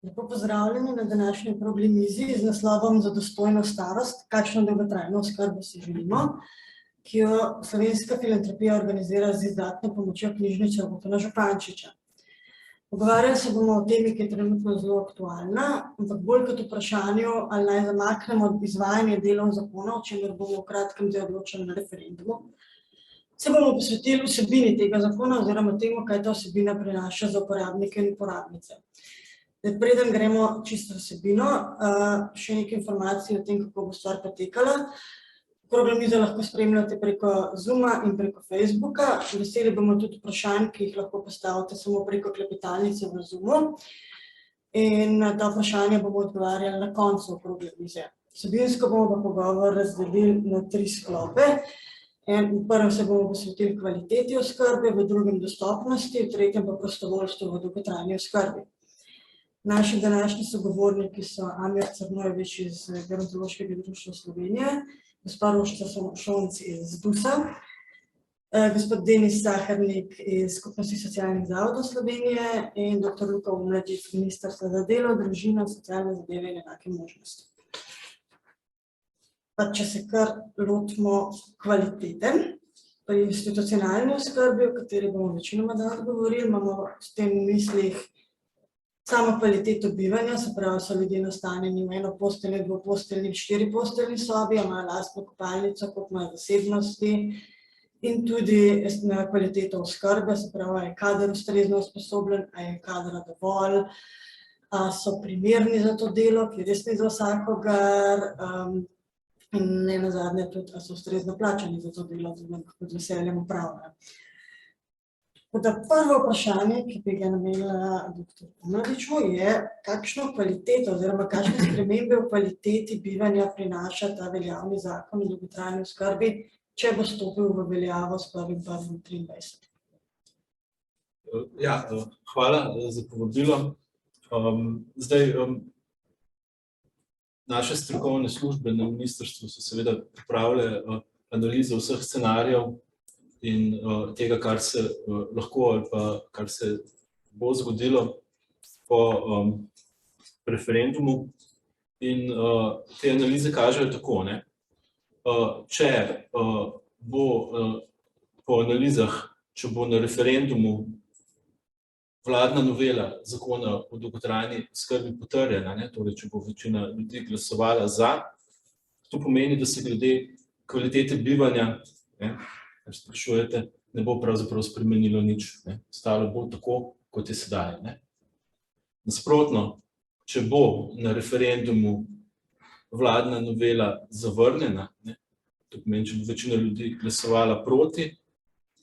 Lepo pozdravljeni na današnji okrogli mizi z naslovom Za dostojno starost, kakšno dolgotrajno oskrbo si želimo, ki jo Slovenska filantropija organizira z izdatno pomočjo knjižnice Bogdana Župančiča. Pogovarjali se bomo o temi, ki je trenutno zelo aktualna, ampak bolj kot vprašanju, ali naj zamaknemo izvajanje delov zakona, o čemer bomo v kratkem zdaj odločali na referendumu. Se bomo posvetili vsebini tega zakona oziroma temu, kaj ta vsebina prinaša za uporabnike in uporabnice. Preden gremo čisto vsebino, še nekaj informacij o tem, kako bo stvar potekala. Okroglo mizo lahko spremljate preko Zooma in preko Facebooka. Veseli bomo tudi vprašanj, ki jih lahko postavite samo preko klepetalnice v Zoomu. In na ta vprašanja bomo odgovarjali na koncu okrogle mize. Vsebinsko bomo pa pogovor razdelili na 3 sklope. V prvem se bomo posvetili kvaliteti oskrbe, v drugem dostopnosti, v tretjem pa prostovoljstvu v dolgotrajni oskrbi. Naši današnji sogovorniki so Amir Crnojević iz Gerontološkega društva Slovenije, gospa Rožca Šonc iz DUS-a, gospod Denis Sahernik iz Skupnosti socialnih zavodov Slovenije in dr. Luka Omladič, Ministrstva za delo, družino, socialne zadeve in enake možnosti. Pa če se kar lotimo kvalitete, pri institucionalni oskrbi, o kateri bomo večinoma danes govorili, imamo s tem v mislih samo kvaliteto bivanja, se pravi, so ljudje nastanjeni v enoposteljni, dvoposteljni, 4-posteljni sobi, imajo lastno kopalnico, koliko imajo zasebnosti in tudi na kvaliteto oskrbe, se pravi, je kader ustrezno usposobljen, a je kadra dovolj, a so primerni za to delo, ki res ni za vsakogar, in ne nazadnje tudi, a so ustrezno plačani za to delo, da lahko z veseljem opravljajo. Prvo vprašanje, ki bi ga namenila dr. Omladiču, je, kakšno kvaliteto oziroma kakšne spremembe v kvaliteti bivanja prinaša ta veljavni zakon o dolgotrajni oskrbi, če bo stopil v veljavo s 1. 2023. Ja, hvala za povabilo. Naše strokovne službe na ministrstvu so seveda pripravile analizo vseh scenarijev in tega, kar se lahko ali pa kar se bo zgodilo po referendumu. In te analize kažejo tako, ne. Če bo po analizah, če bo na referendumu vladna novela zakona o dolgotrajni oskrbi potrjena, ne, torej če bo večina ljudi glasovala za, to pomeni, da se glede kvalitete bivanja, ne, kar sprašujete, ne bo pravzaprav spremenilo nič, ne. Ostalo bo tako, kot je sedaj, ne. Nasprotno, če bo na referendumu vladna novela zavrnjena, ne, to pomeni, če bo večina ljudi glasovala proti,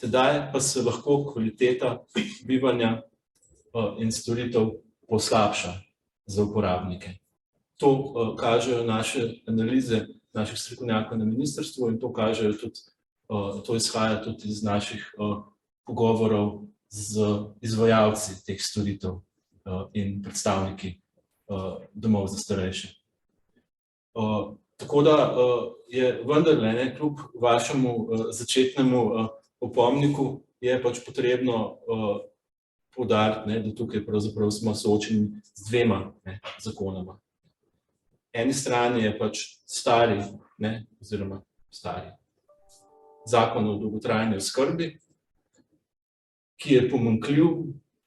tedaj pa se lahko kvaliteta bivanja in storitev poslabša za uporabnike. To kažejo naše analize naših strokovnjakov na ministrstvu in to kažejo tudi to izhaja tudi iz naših pogovorov z izvajalci teh storitev in predstavniki domov za starejše. Tako da je vendarle, ne, kljub vašemu začetnemu opomniku, je pač potrebno poudariti, ne, da tukaj pravzaprav smo soočeni z 2 zakonoma. Eni strani je pač stari, ne, oziroma stari zakon o dolgotrajni oskrbi, ki je pomanjkljiv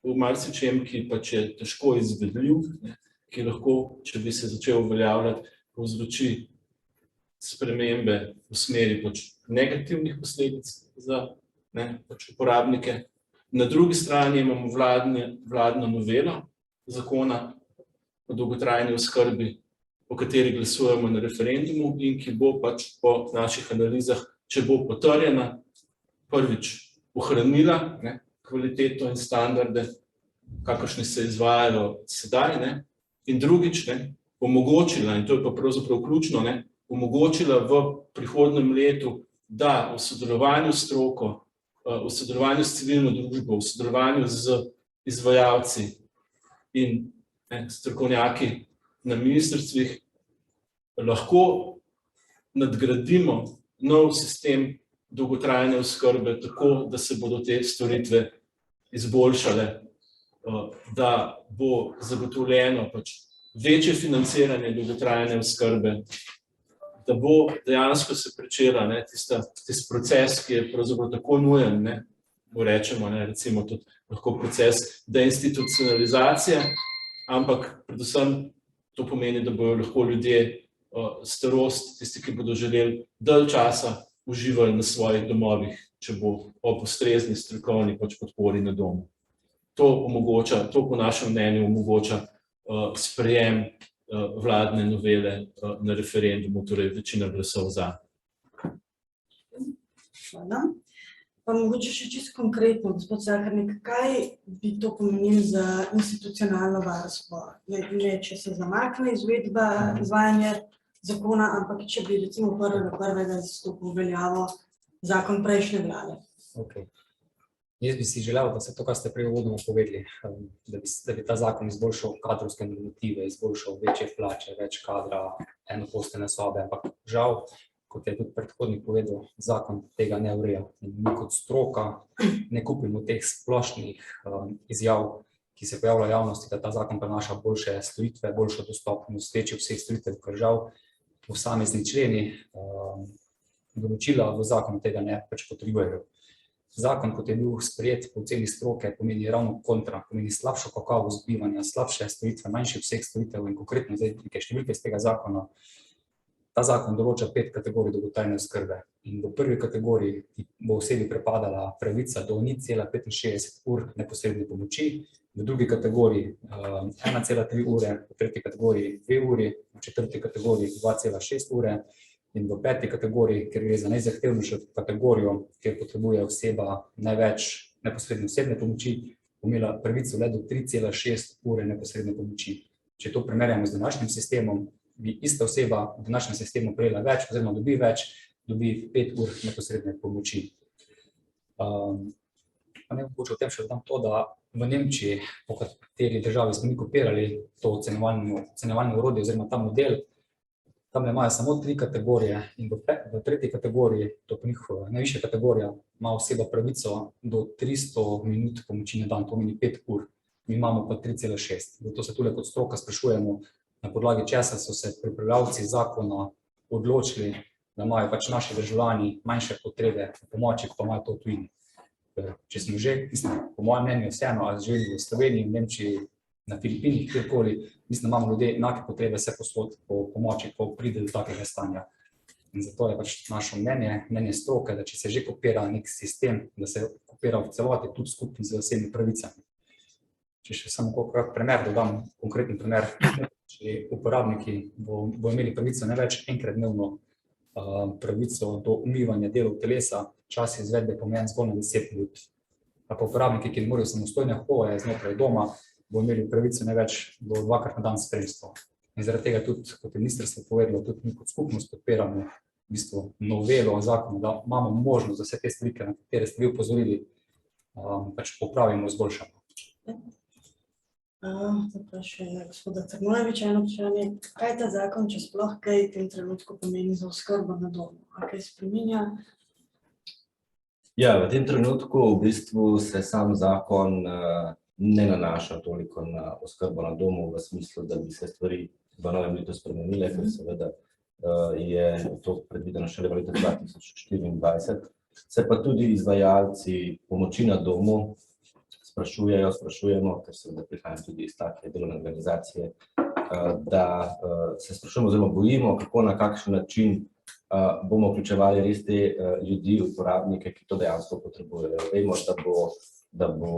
v marsičem, ki pač je težko izvedljiv, ne, ki lahko, če bi se začel uveljavljati, povzroči spremembe v smeri pač negativnih posledic za, ne, pač uporabnike. Na drugi strani imamo vladno novelo zakona o dolgotrajni oskrbi, o kateri glasujemo na referendumu in ki bo pač po naših analizah, če bo potrjena, prvič ohranila, ne, kvaliteto in standarde, kakršni se izvajajo sedaj, ne, in drugič, ne, omogočila, in to je pa pravzaprav ključno, ne, omogočila v prihodnjem letu, da v sodelovanju s stroko, v sodelovanju s civilno družbo, v sodelovanju z izvajalci in, ne, strokovnjaki na ministrstvih lahko nadgradimo nov sistem dolgotrajne oskrbe tako, da se bodo te storitve izboljšale da bo zagotovljeno pač večje financiranje dolgotrajne oskrbe, da bo dejansko se pričela tisti proces, ki je pravzaprav tako nujen, bo rečemo, recimo tudi lahko proces deinstitucionalizacije, ampak predvsem to pomeni, da bodo lahko ljudje starost, tisti, ki bodo želeli dalj časa uživali na svojih domovih, če bo ob ustrezni strokovni podpori na domu. To po našem mnenju omogoča sprejem vladne novele na referendumu, torej večina glasov za. Hvala. Pa mogoče še čisto konkretno, gospod Sakarnik, kaj bi to pomenilo za institucionalno varstvo? Ne, če se zamakne izvajanje zakona, ampak če bi recimo 1.1. stopil v veljavo zakon prejšnje vlade. Okay. Jaz bi si želel, da se to, kar ste prej uvodoma povedali, da bi ta zakon izboljšal kadrovske normative, izboljšal večje plače, več kadra, enoposteljne sobe, ampak žal, kot je tudi predhodnik povedal, zakon tega ne ureja. In mi kot stroka ne kupimo teh splošnih izjav, ki se pojavljajo v javnosti, da ta zakon prinaša boljše storitve, boljšo dostopnost, večji obseg storitev, ker žal posamezni členi določila v zakonu tega ne potrebujejo. Zakon, kot je bil sprejet po oceni stroke, pomeni ravno kontra, pomeni slabšo kakovost bivanja, slabše storitve, manjši obseg storitev in konkretno zdaj neke številke iz tega zakona. Ta zakon določa 5 kategorij dolgotrajne oskrbe in v prvi kategoriji bo osebi pripadala pravica do 0,65 ur neposredne pomoči, v drugi kategoriji 1,3 ure, v tretji kategoriji 2 uri, v četrti kategoriji 2,6 ure in v peti kategoriji, ker gre za najzahtevnejšo kategorijo, kjer potrebuje oseba največ neposredne osebne pomoči, bo imela pravico le do 3,6 ure neposredne pomoči. Če to primerjamo z današnjim sistemom, bi ista oseba v današnjem sistemu prejela več, oziroma dobi več, dobi 5 ur neposredne pomoči. Pa ne mogoče o tem še dodam to, da v Nemčiji, po kateri državi smo mi kopirali to ocenjevalno orodje oziroma ta model, tam imajo samo 3 kategorije in v tretji kategoriji, to pa njihova najvišja kategorija, ima oseba pravico do 300 minut pomoči na dan, to pomeni 5 ur. Mi imamo pa 3,6. Zato se tule kot stroka sprašujemo, na podlagi česa so se pripravljavci zakona odločili, da imajo pač naši državljani manjše potrebe po pomoči, ko pa imajo to v tujini. Če smo že, po mojem mnenju vseeno, ali živeli v Sloveniji, v Nemčiji, na Filipinih, kjerkoli, mislim, da imamo ljudje enake potrebe vse posod po pomoči, ko pride do takega stanja. In zato je pač naše mnenje stroke, da če se že kopira nek sistem, da se kopira v celoti tudi skupaj z osebnimi pravicami. Če še samo primer dodam, konkreten primer, če uporabniki bo imeli pravico ne več enkrat dnevno pravico do umivanja delov telesa, čas izvedbe pomejen zgolj na 10 minut. Pa uporabniki, ki ne morajo samostojne hoje znotraj doma, bo imeli pravico ne več do 2-krat na dan spremstvo. In zaradi tega tudi, kot je ministrstvo povedalo, tudi mi kot skupnost podpiramo v bistvu novelo zakona, da imamo možnost, da vse te stvari, na katere ste vi opozorili, pač popravimo, izboljšamo. Zdaj še gospoda Trnojeviča eno vprašanje. Kaj ta zakon, če sploh kaj v tem trenutku pomeni za oskrbo na domu? A kaj spreminja? Ja, v tem trenutku v bistvu se sam zakon ne nanaša toliko na oskrbo na domu v smislu, da bi se stvari v novem letu spremenile, ker seveda je to predvideno šele v letu 2024. Se pa tudi izvajalci pomoči na domu sprašujemo, ker seveda prihajam tudi iz take delovne organizacije, da se sprašujemo oziroma bojimo, kako na kakšen način bomo vključevali res te ljudi, uporabnike, ki to dejansko potrebujejo. Vemo, da bo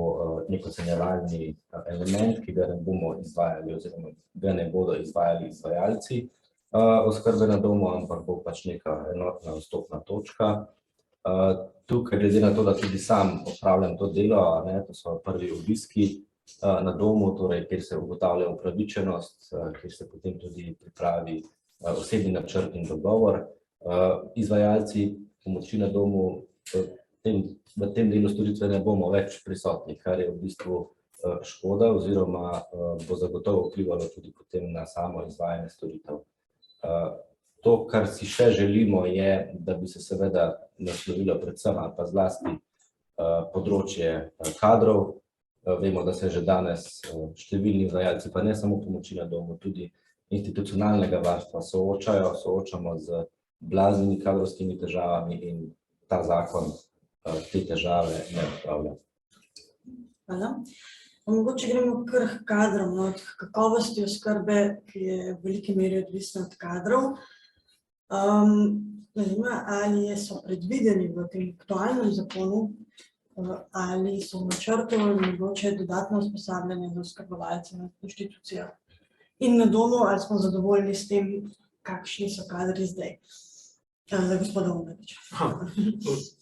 nek ocenjevalni element, ki ga ne bomo izvajali oziroma ga ne bodo izvajali izvajalci oskrbe na domu, ampak bo pač neka enotna vstopna točka. Tukaj, glede na to, da tudi sam opravljam to delo, to so prvi obiski na domu, torej, kjer se ugotavlja upravičenost, kjer se potem tudi pripravi osebni načrt in dogovor. Izvajalci pomoči na domu v tem delu storitve ne bomo več prisotni, kar je v bistvu škoda oziroma bo zagotovo vplivalo tudi potem na samo izvajanje storitev. To, kar si še želimo, je, da bi se seveda naslovilo predvsem ali pa zlasti področje kadrov. Vemo, da se že danes številni izvajalci, pa ne samo pomoči na domu, tudi institucionalnega varstva soočamo z blaznimi kadrovskimi težavami in ta zakon te težave ne odpravlja. Hvala. Mogoče gremo kar k kadrom, od kakovosti oskrbe, ki je v veliki meri odvisna od kadrov. Ali so predvideni v tem aktualnem zakonu, ali so načrtovali mogoče dodatno usposabljanje za oskrbovalce na inštitucijah in na domu, ali smo zadovoljni s tem, kakšni so kadri zdaj? Za gospoda Omladiča.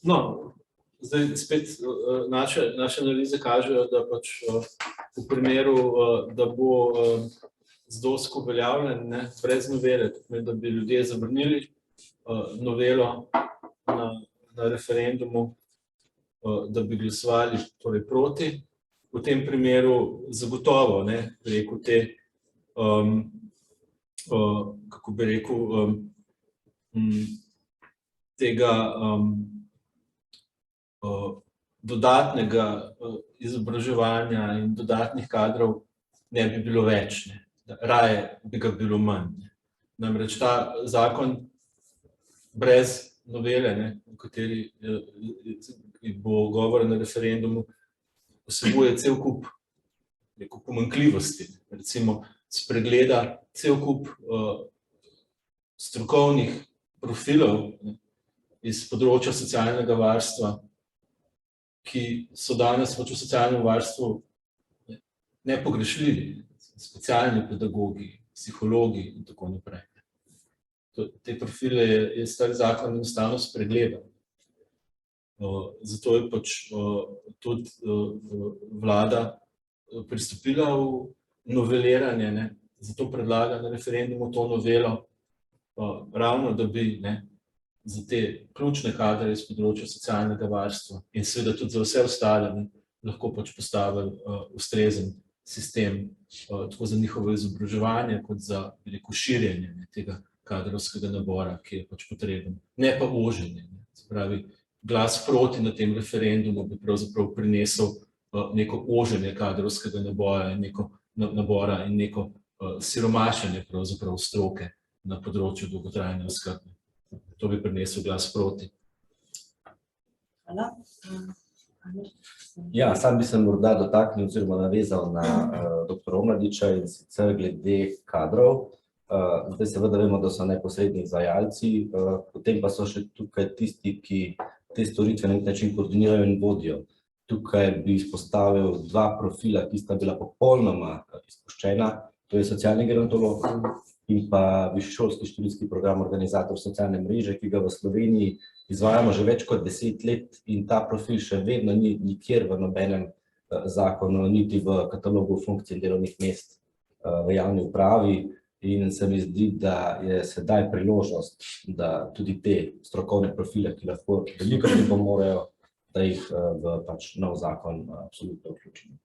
No, zdaj spet naše analize kažejo, da pač v primeru, da bo ZDOSK uveljavljen, brez novele, da bi ljudje zavrnili novelo na referendumu, da bi glasovali torej proti, v tem primeru zagotovo, rekel te, kako bi rekel, tega dodatnega izobraževanja in dodatnih kadrov ne bi bilo več, raje bi ga bilo manj. Namreč ta zakon brez novele, o kateri bo govora na referendumu, vsebuje cel kup pomanjkljivosti. Recimo, spregleda cel kup strokovnih profilov iz področja socialnega varstva, ki so danes v socialnem varstvu nepogrešljivi, specialni pedagogi, psihologi in tako naprej. Te profile je stari zakon enostavno spregledal. Zato je pač tudi vlada pristopila v noveliranje, zato predlaga na referendumu to novelo, ravno da bi za te ključne kadre iz področja socialnega varstva in seveda tudi za vse ostale lahko pač postavili ustrezen sistem, tako za njihovo izobraževanje, kot za širjenje tega kadrovskega nabora, ki je pač potreben, ne pa oženje. Se pravi, glas proti na tem referendumu bi pravzaprav prinesel neko oženje kadrovskega nabora in neko siromašenje pravzaprav stroke na področju dolgotrajne oskrbe. To bi prinesel glas proti. Hvala. Ja, sam bi se morda dotaknil oziroma navezal na dr. Omladiča in sicer glede kadrov. Zdaj seveda vemo, da so neposredni izvajalci, potem pa so še tukaj tisti, ki te storitve na nek način koordinirajo in vodijo. Tukaj bi izpostavil dva profila, ki sta bila popolnoma izpuščena, to je socialni gerontolog in pa višješolski študijski program organizator socialne mreže, ki ga v Sloveniji izvajamo že več kot 10 let in ta profil še vedno ni nikjer v nobenem zakonu, niti v katalogu funkcij in delovnih mest v javni upravi. In se mi zdi, da je sedaj priložnost, da tudi te strokovne profile, ki lahko veliko pripomorejo, da jih v pač nov zakon absolutno vključimo.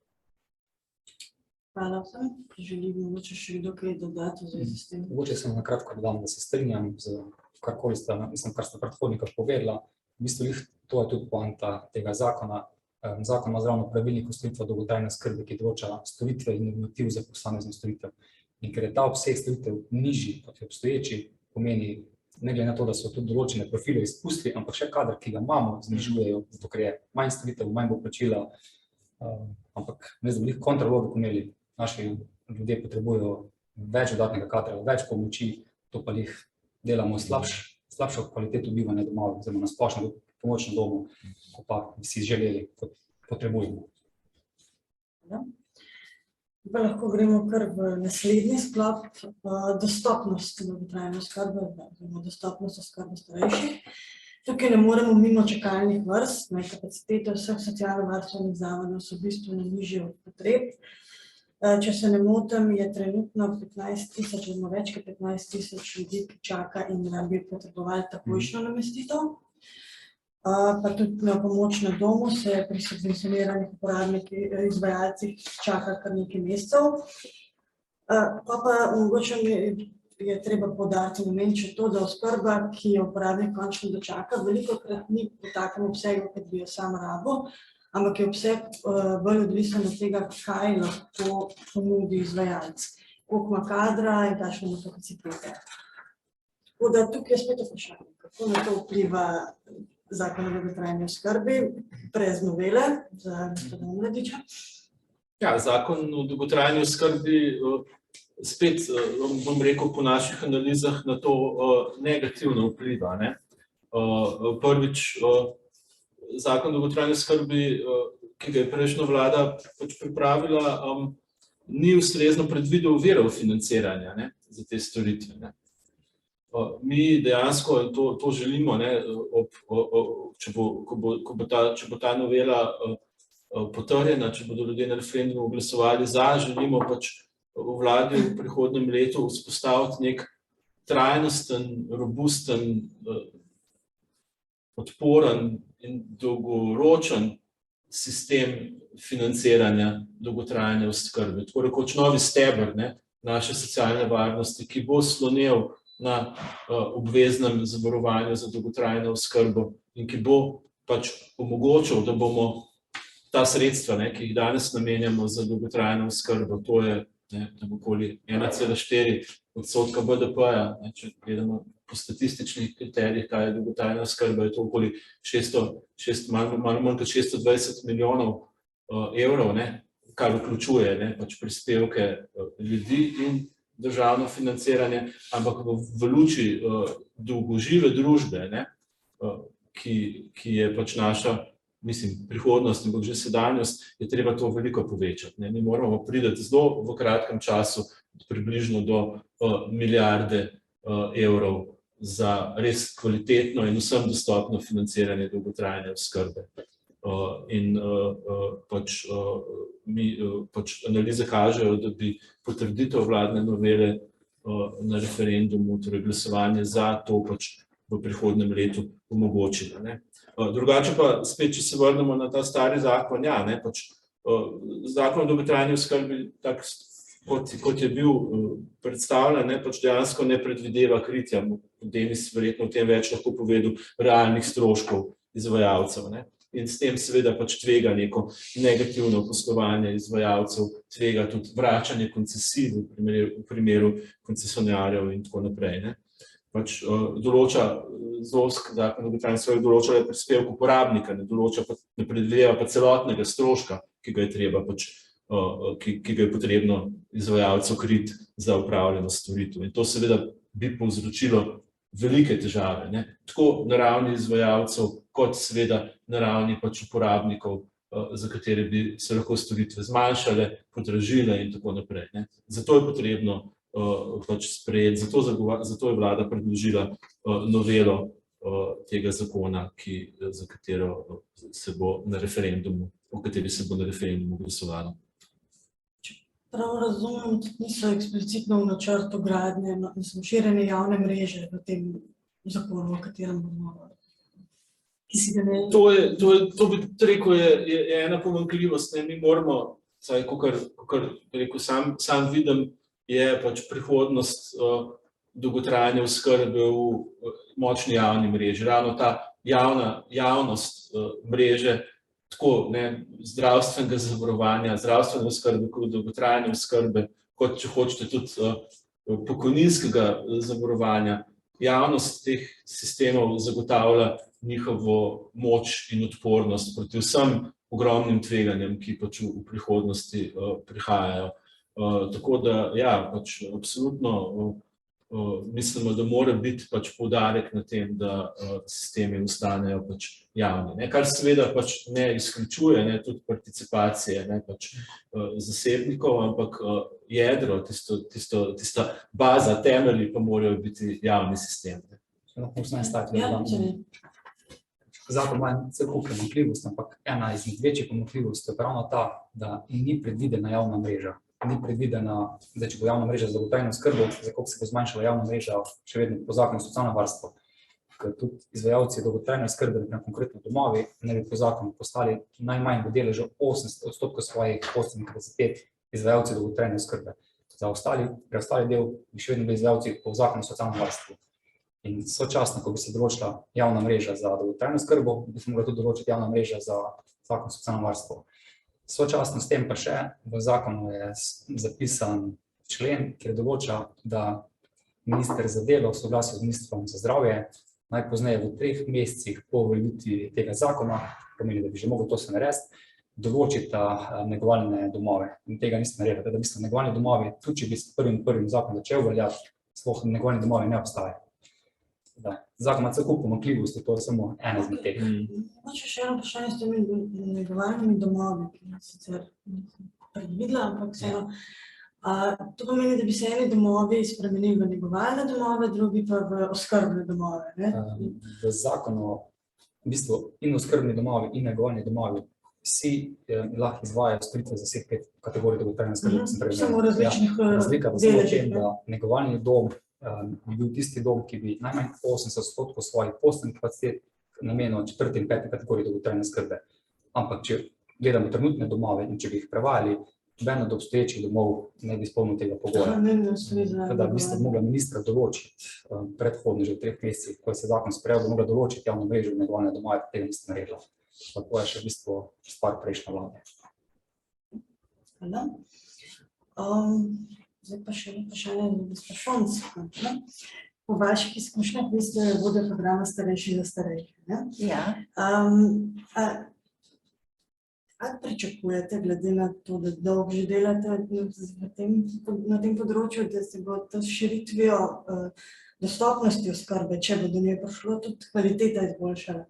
Hvala vsem. Želim mogoče še kdo kaj dodati v zvezi s tem? Mogoče sem na kratko dodam, da se strinjam z karkoli kar sta predhodnika povedala. V bistvu to je tudi poanta tega zakona. Zakon ima zraven pravilnik o storitvah dolgotrajne oskrbe, ki določa storitve in normativ za posamezne storitve. In ker je ta obseg storitev nižji, kot je obstoječi, pomeni, ne glede na to, da so tudi določene profile izpustili, ampak še kadar, ki ga imamo, znižujejo, zato ker je manj storitev, manj bo plačila, ampak ne z veliko kontralogik imeli. Naši ljudje potrebujejo več dodatnega kadra, več pomoči, to pa jih delamo slabšo kvaliteto bivanja doma, oziroma na splošno pomoč na domu, ko pa bi si želeli, kot potrebujemo. Pa lahko gremo kar v naslednji sklop, dostopnost dolgotrajne oskrbe, dostopnost oskrbe starejših. Tukaj ne moremo mimo čakalnih vrst, kapacitete vseh socialno-varstvenih zavodov so bistveno nižje od potreb. Če se ne motim, je trenutno 15.000, oziroma več kot 15.000 ljudi, ki čaka in bi potrebovali takojšnjo namestitev. Pa tudi na pomoč na domu se pri subvencioniranih uporabnikih, izvajalcih čaka kar nekaj mesecev. Pa mogoče je treba poudariti še to, da oskrba, ki jo uporabnik končno dočaka, velikokrat ni v takem obsegu, kot bi jo sam rabil, ampak je obseg bolj odvisen od tega, kaj lahko ponudi izvajalec, koliko ima kadra in kakšne ima kapacitete. Tako da tukaj je spet vprašanje, kako na to vpliva Zakon o dolgotrajni oskrbi brez novele za gospoda Mladiča. Ja, Zakon o dolgotrajni oskrbi spet, bom rekel, po naših analizah na to negativno vpliva, ne. Prvič, Zakon o dolgotrajni oskrbi, ki ga je prejšnja vlada pač pripravila, ni ustrezno predvidel virov financiranja, ne, za te storitve, ne. Mi dejansko to želimo, ne, če bo ta novela potrjena, če bodo ljudje na referendumu glasovali za, želimo pač v vladi v prihodnjem letu vzpostaviti nek trajnosten, robusten, odporen in dolgoročen sistem financiranja dolgotrajne oskrbe. Tako rekoč novi steber, ne, naše socialne varnosti, ki bo slonel na obveznem zavarovanju za dolgotrajno oskrbo in ki bo pač omogočil, da bomo ta sredstva, ne, ki jih danes namenjamo za dolgotrajno oskrbo, to je okoli 1,4% BDP-ja, če gledamo po statističnih kriterijih, kaj je dolgotrajna oskrba, je to okoli malo manj kot 620 milijonov evrov, ne, kar vključuje, ne, pač prispevke ljudi in državno financiranje, ampak v luči dolgožive družbe, ne, ki je pač naša, mislim, prihodnost in že sedanjost, je treba to veliko povečati, ne. Mi moramo priti zelo v kratkem času približno do milijarde evrov za res kvalitetno in vsem dostopno financiranje dolgotrajne oskrbe. In pač analize kažejo, da bi potrditev vladne novele na referendumu, torej glasovanje za to pač v prihodnjem letu omogočila, ne. Drugače pa spet, če se vrnemo na ta stari zakon, ja, ne, pač Zakon o dolgotrajni oskrbi, tak kot je bil predstavljen, ne, pač dejansko ne predvideva kritja, Denis verjetno o tem več lahko povedal, realnih stroškov izvajalcev, ne. In s tem seveda pač tvega neko negativno poslovanje izvajalcev, tvega tudi vračanje koncesij v primeru koncesionarjev in tako naprej, ne. Pač določa ZOSK, Zakon o dolgotrajni oskrbi, določa prispevek uporabnika, ne predvideva pa celotnega stroška, ki ga je treba pač, ki ga je potrebno izvajalcu kriti za opravljeno storitev. In to seveda bi povzročilo velike težave, ne, tako na ravni izvajalcev, kot seveda na ravni pač uporabnikov, za katere bi se lahko storitve zmanjšale, podražile in tako naprej, ne. Zato je potrebno pač sprejeti, zato je vlada predložila novelo tega zakona, za katero se bo na referendumu, o kateri se bo na referendumu glasovalo. Prav razumem, tudi niso eksplicitno v načrtu gradnje, mislim, širjenje javne mreže v tem zakonu, o katerem bomo, ki si ga ne... To bi rekel, je ena pomanjkljivost, ne, mi moramo, saj, kakor rekel, sam vidim, je pač prihodnost dolgotrajne oskrbe v močni javni mreži, ravno ta javnost mreže, tako, ne, zdravstvenega zavarovanja, zdravstvene oskrbe, kot dolgotrajne oskrbe, kot če hočete tudi pokojninskega zavarovanja. Javnost teh sistemov zagotavlja njihovo moč in odpornost proti vsem ogromnim tveganjem, ki pač v prihodnosti prihajajo. Tako da, ja, pač absolutno mislimo, da mora biti pač poudarek na tem, da sistemi ostanejo pač javni, ne, kar seveda pač ne izključuje, ne, tudi participacije, ne, pač zasebnikov, ampak jedro, tista baza, temelji pa morajo biti javni sistem. Zakon ima celo kup pomanjkljivosti, ampak ena izmed večjih pomanjkljivosti je ravno ta, da ni predvidena javna mreža. Ni predvidena, zdaj, če bo javna mreža za dolgotrajno oskrbo, za koliko se bo zmanjšala javna mreža, še vedno po zakonu socialno varstvo. Ker tudi izvajalci dolgotrajne oskrbe, na konkretno domovi, ne bi po zakonu postali najmanj v deležu 80% svojih postelnih kapacitet izvajalci dolgotrajne oskrbe. Za ostali del bi še vedno bili izvajalci po zakonu socialno varstvo. In sočasno, ko bi se določila javna mreža za dolgotrajno oskrbo, bi se mogla tudi določiti javna mreža za zakon o socialnem varstvu. Sočasno s tem pa še v zakonu je zapisan člen, kjer določa, da minister za delo v soglasju z ministrom za zdravje najpozneje v 3 mesecih po uveljavitvi tega zakona, pomeni, da bi že mogel to se narediti, določita negovalne domove. In tega niste naredili, da v bistvu negovalni domovi, tudi če bi s 1.1. zakon začel veljati, sploh negovalni domovi ne obstajajo. Zakon ima cel kup pomanjkljivosti, to je samo ena izmed teh. Mogoče še eno vprašanje s temi negovalnimi domovi, ki je sicer predvidela, ampak vseeno. To pomeni, da bi se eni domovi spremenili v negovalne domove, drugi pa v oskrbne domove, ne? V zakonu, v bistvu in oskrbni domovi in negovalni domovi, vsi lahko izvajajo storitve za vseh 5 kategorij dolgotrajne oskrbe, kot sem prej Samo različnih razlika pa samo v deležih, tem, da negovalni dom bi bil tisti dom, ki bi najmanj 80% svojih postelnih kapacitet namenil 4. in 5. kategoriji dolgotrajne oskrbe. Ampak če gledamo trenutne domove in če bi jih prevajali, noben od obstoječih domov ne bi izpolnil tega pogoja. Tako da v bistvu mogla ministra določiti predhodno že v 3 mesecih, ko se zakon sprejel, bi mogla določiti javno mrežo negovalne domove, pa tega niste naredila. To je še v bistvu stvar prejšnje vlade. Hvala. Zdaj pa še vprašanje za gospa Šonc. Po vaših izkušnjah, vi ste vodja programa Starejši za starejše, ne? Ja. Kaj pričakujete, glede na to, da dolgo že delate na tem področju, da se bo to širitvijo dostopnosti oskrbe, če bo do nje prišlo, tudi kvaliteta izboljšala?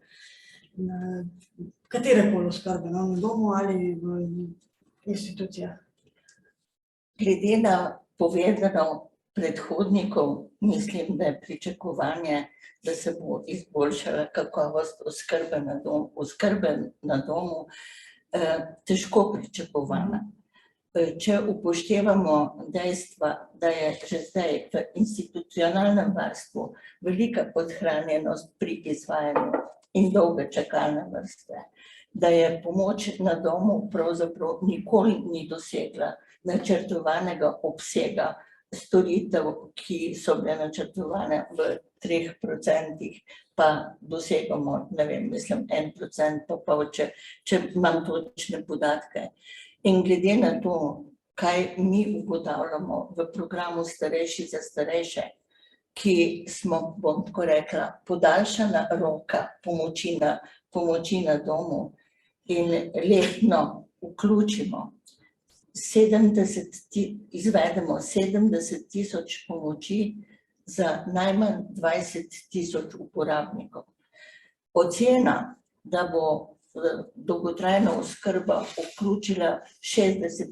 Katerekoli oskrbe, na domu ali v institucijah? Glede na povedano predhodnikov, mislim, da je pričakovanje, da se bo izboljšala kakovost oskrbe na domu, težko pričakovana. Če upoštevamo dejstva, da je že zdaj v institucionalnem varstvu velika podhranjenost pri izvajanju in dolge čakalne vrste, da je pomoč na domu pravzaprav nikoli ni dosegla načrtovanega obsega storitev, ki so bile načrtovane v 3%, pa dosegamo, ne vem, mislim 1%, pa če imam točne podatke. In glede na to, kaj mi ugotavljamo v programu Starejši za starejše, ki smo, bom tako rekla, podaljšana roka pomoči na domu in letno vključimo izvedemo 70.000 pomoči za najmanj 20.000 uporabnikov. Ocena, da bo dolgotrajna oskrba vključila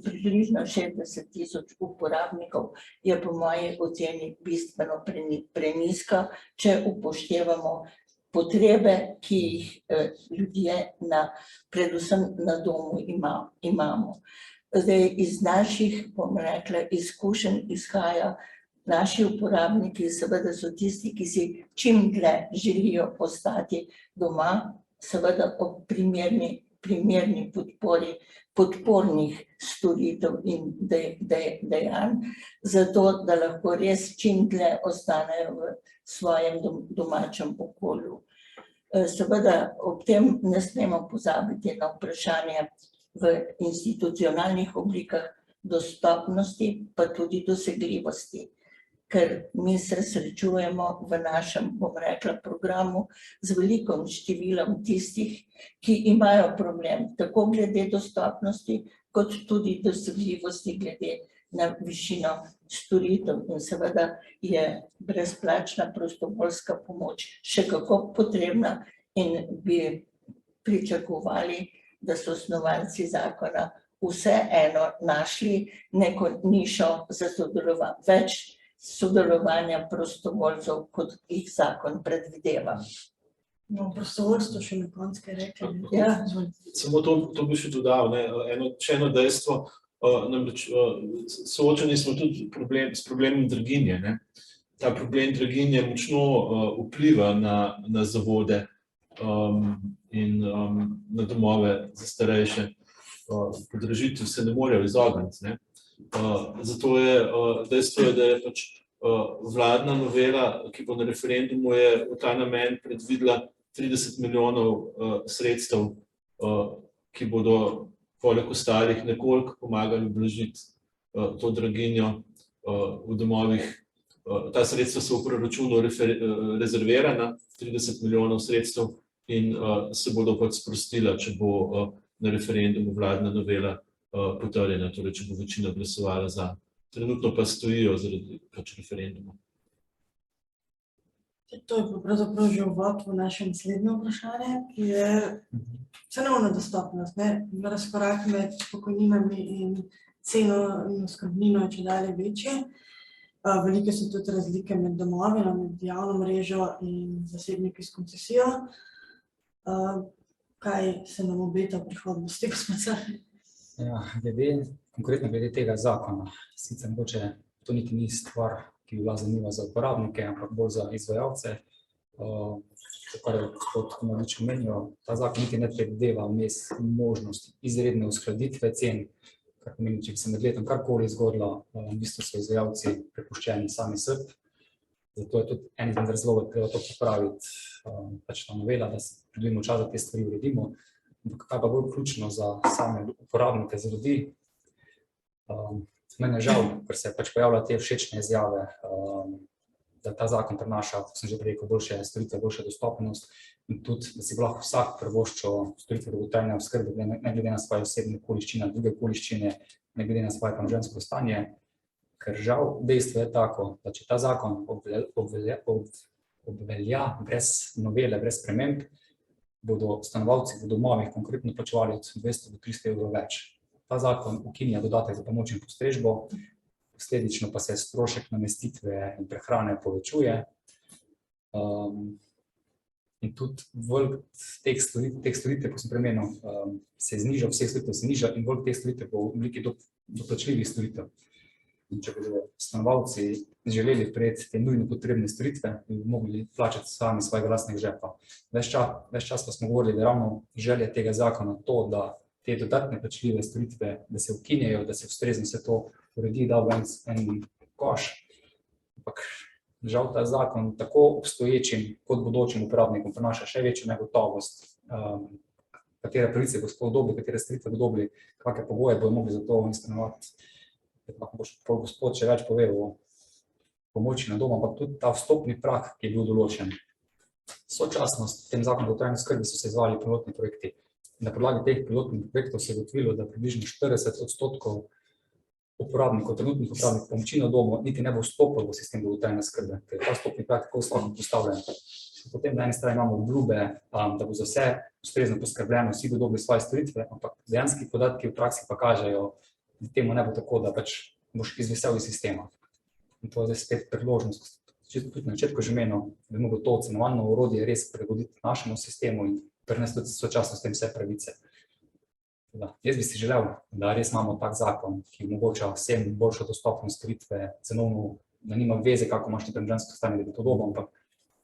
približno 60.000 uporabnikov, je po moji oceni bistveno prenizka, če upoštevamo potrebe, ki jih ljudje predvsem na domu imamo. Zdaj, iz naših, bom rekla, izkušenj izhaja, naši uporabniki seveda so tisti, ki si čim dlje želijo ostati doma, seveda ob primerni podpori, podpornih storitev in dejanj, zato da lahko res čim dlje ostanejo v svojem domačem okolju. Seveda ob tem ne smemo pozabiti na vprašanje v institucionalnih oblikah dostopnosti, pa tudi dosegljivosti. Ker mi se srečujemo v našem, bom rekla, programu z velikim številom tistih, ki imajo problem tako glede dostopnosti, kot tudi dosegljivosti glede na višino storitev. In seveda je brezplačna prostovoljska pomoč še kako potrebna in bi pričakovali, da so snovalci zakona vseeno našli neko nišo za več sodelovanja prostovoljcev, kot jih zakon predvideva. No, prostovoljstvo še na koncu kaj rekli. Ja. Samo to bi še dodal, še eno dejstvo, namreč soočeni smo tudi s problemom draginje, ne. Ta problem draginje močno vpliva na zavode in na domove za starejše. Podražitev se ne morejo izogniti, ne. Zato je dejstvo, da je pač vladna novela, ki bo na referendumu, je v ta namen predvidela 30 milijonov sredstev, ki bodo poleg ostalih nekoliko pomagali ublažiti to draginjo v domovih. Ta sredstva so v proračunu rezervirana, 30 milijonov sredstev, in se bodo pač sprostila, če bo na referendumu vladna novela potrjena, torej če bo večina glasovala za. Trenutno pa stojijo zaradi pač referenduma. To je pa pravzaprav že uvod v naše naslednje vprašanje, ki je cenovna dostopnost, ne? Razkorak med pokojninami in ceno in oskrbnino je čedalje večje. Velike so tudi razlike med domovi, med javno mrežo in zasebniki s koncesijo. Kaj se nam obeta v prihodnosti, gospod Cerkni? Ja, konkretno glede tega zakona, sicer mogoče to niti ni stvar, ki bi bila zanimiva za uporabnike, ampak bolj za izvajalce. Kar je gospod Konovič omenil, ta zakon niti ne predvideva vmes možnosti izredne uskladitve cen, kar pomeni, če bi se med letom karkoli zgodilo, v bistvu so izvajalci prepuščeni sami sebi. Zato je tudi en izmed razlogov, treba to popraviti, pač ta novela, da se pridobimo čas, da te stvari uredimo. Ampak kaj pa bolj ključno za same uporabnike, za ljudi, meni je žal, ker se pač pojavljajo te všečne izjave, da ta zakon prinaša, kot sem že rekel, boljše storitve, boljša dostopnost in tudi, da si lahko vsak privoščil storitve dolgotrajne oskrbe, ne glede na svoje osebne okoliščine, druge okoliščine, ne glede na svoje premoženjsko stanje. Ker žal dejstvo je tako, da če ta zakon obvelja brez novele, brez sprememb, bodo stanovalci v domovih konkretno plačevali od 200 do 300 evrov več. Ta zakon ukinja dodatek za pomoč in postrežbo, posledično pa se strošek namestitve in prehrane povečuje. In tudi velik teh storitev, ko sem premenil, se zniža, vseh storitev se niža in velik teh storitev bo v obliki doplačljivih storitev. In če bodo stanovalci želeli prejeti te nujno potrebne storitve, bi mogli plačati sami svojega lastnega žepa. Ves čas pa smo govorili, da je ravno želja tega zakona to, da te dodatne plačljive storitve, da se ukinejo, da se ustrezno vse to uredi, da v en koš. Ampak žal ta zakon tako obstoječim kot bodočim uporabnikom prinaša še večjo negotovost, katere pravice bo sploh dobili, katere storitve bo dobili, kakšne pogoje bodo mogli za to izpolnjevati. Lahko boš gospod še več povedal o pomoči na domu, ampak tudi ta vstopni prag, ki je bil določen. Sočasno s tem zakonom o dolgotrajni oskrbi so se izvajali pilotni projekti. Na podlagi teh pilotnih projektov se je ugotovilo, da približno 40% uporabnikov, trenutnih uporabnikov pomoči na domu niti ne bo vstopilo v sistem dolgotrajne oskrbe, ker je ta vstopni prag tako slabo postavljen. Potem na eni strani imamo obljube, da bo za vse ustrezno poskrbljeno, vsi bodo dobili svoje storitve, ampak dejanski podatki v praksi pa kažejo, da temu ne bo tako, da pač boš izvisel iz sistema. In to je zdaj spet priložnost, tudi na začetku že menil, da bi moglo to ocenjevalno orodje res prilagoditi našemu sistemu in prenesti tudi sočasno s tem vse pravice. Jaz bi si želel, da res imamo tak zakon, ki omogoča vsem boljšo dostopnost storitve, cenovno, da nima veze, kako imaš ti premoženjsko stanje, da bi to dobil, ampak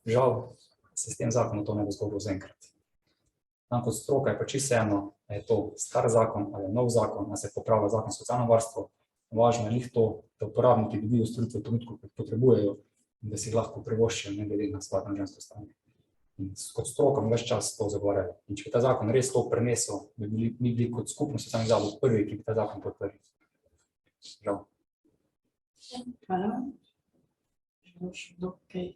žal se s tem zakonom to ne bo zgodilo zaenkrat. Nam kot stroka je pa čisto eno, da je to star zakon ali nov zakon, da se popravlja zakon o socialnem varstvu. Važno je to, da uporabniki dobijo storitve v trenutku, ko potrebujejo, in da si lahko privoščijo, ne glede na svoje premoženjsko stanje. In kot stroka bomo ves čas to zagovarjali. In če bi ta zakon res to prenesel, bi bili kot skupnost socialnih zavodov prvi, ki bi ta zakon podprli. Žal. Hvala. Žal še kdo kaj?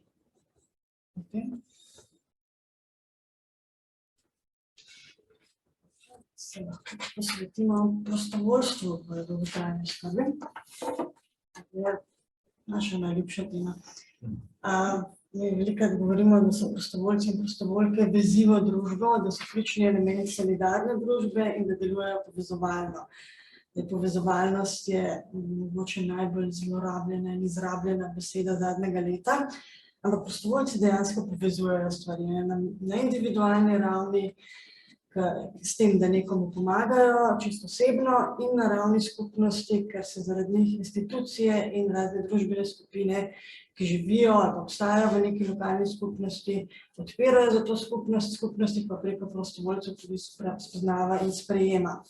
Se lahko posvetimo prostovoljstvu v dolgotrajni oskrbi. To je naša najljubša tema. Mi velikokrat govorimo, da so prostovoljci in prostovoljke vezivo družbo, da so ključni element solidarne družbe in da delujejo povezovalno. Povezovalnost je mogoče najbolj zlorabljena in izrabljena beseda zadnjega leta, ampak prostovoljci dejansko povezujejo stvari na individualni ravni, s tem, da nekomu pomagajo, čisto osebno, in na ravni skupnosti, ker se zaradi njih institucije in razne družbene skupine, ki živijo ali obstajajo v neki lokalni skupnosti, odpirajo za to skupnost, skupnosti pa preko prostovoljcev tudi spoznava in sprejema.